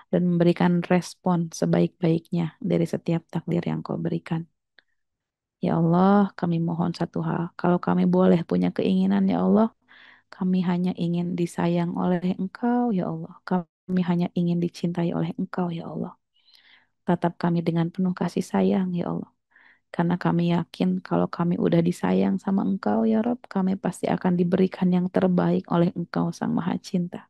dan memberikan respon sebaik-baiknya dari setiap takdir yang kau berikan. Ya Allah, kami mohon satu hal. Kalau kami boleh punya keinginan, ya Allah, kami hanya ingin disayang oleh Engkau, ya Allah. Kami hanya ingin dicintai oleh Engkau, ya Allah. Tatap kami dengan penuh kasih sayang, ya Allah. Karena kami yakin kalau kami udah disayang sama Engkau, ya Rob, kami pasti akan diberikan yang terbaik oleh Engkau, Sang Maha Cinta.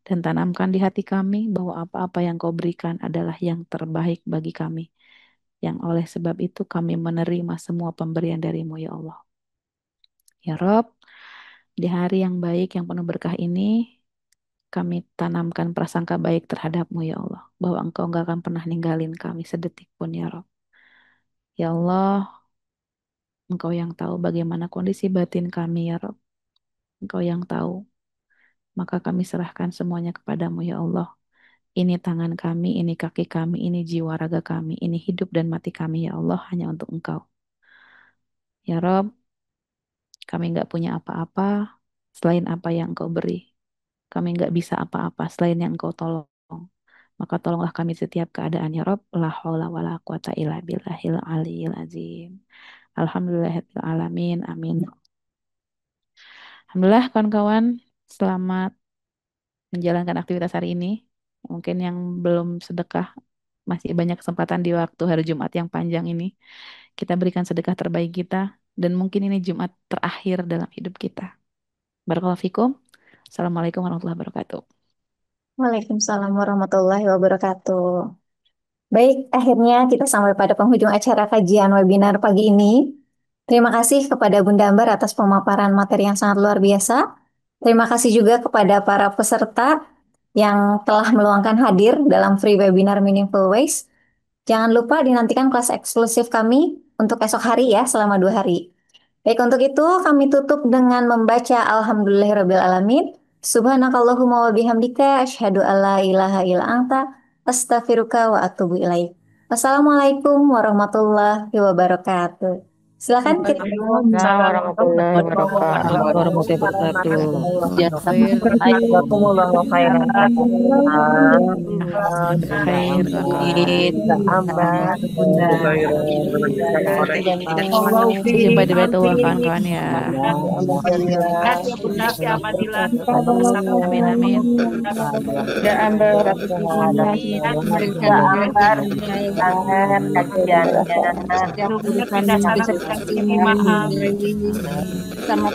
Dan tanamkan di hati kami bahwa apa-apa yang Kau berikan adalah yang terbaik bagi kami. Yang oleh sebab itu kami menerima semua pemberian darimu, ya Allah. Ya Rob, di hari yang baik, yang penuh berkah ini, kami tanamkan prasangka baik terhadap-Mu, ya Allah. Bahwa Engkau nggak akan pernah ninggalin kami sedetik pun, ya Rob. Ya Allah, Engkau yang tahu bagaimana kondisi batin kami, ya Rob. Engkau yang tahu. Maka kami serahkan semuanya kepadamu, ya Allah. Ini tangan kami, ini kaki kami, ini jiwa raga kami, ini hidup dan mati kami, ya Allah, hanya untuk Engkau. Ya Rob, kami nggak punya apa-apa selain apa yang Engkau beri. Kami nggak bisa apa-apa selain yang Engkau tolong. Maka tolonglah kami setiap keadaan ya Rob. La haula wa la quwata illa billahil aliyil azim. Alhamdulillahirabbil alamin. Amin. Alhamdulillah kawan-kawan, selamat menjalankan aktivitas hari ini. Mungkin yang belum sedekah masih banyak kesempatan di waktu hari Jumat yang panjang ini. Kita berikan sedekah terbaik kita dan mungkin ini Jumat terakhir dalam hidup kita. Barakallahu fikum. Assalamualaikum warahmatullahi wabarakatuh. Waalaikumsalam warahmatullahi wabarakatuh. Baik, akhirnya kita sampai pada penghujung acara kajian webinar pagi ini. Terima kasih kepada Bunda Ambar atas pemaparan materi yang sangat luar biasa. Terima kasih juga kepada para peserta yang telah meluangkan hadir dalam free webinar Meaningful Ways. Jangan lupa dinantikan kelas eksklusif kami untuk esok hari ya, selama 2 hari. Baik, untuk itu kami tutup dengan membaca Alhamdulillahirrabbilalamin. Subhanakallahumma wa bihamdika asyhadu alla ilaha illa anta astaghfiruka wa atubu ilaik. Wassalamualaikum warahmatullahi wabarakatuh. Silakan kita. Waalaikumsalam warahmatullahi wabarakatuh. warahmatullahi wabarakatuh. Jazakumullahu khairan. Khair, sampai di betul kawan-kawan ya. Amin amin. Ya Amber, kajiannya. Kita bisa terima sama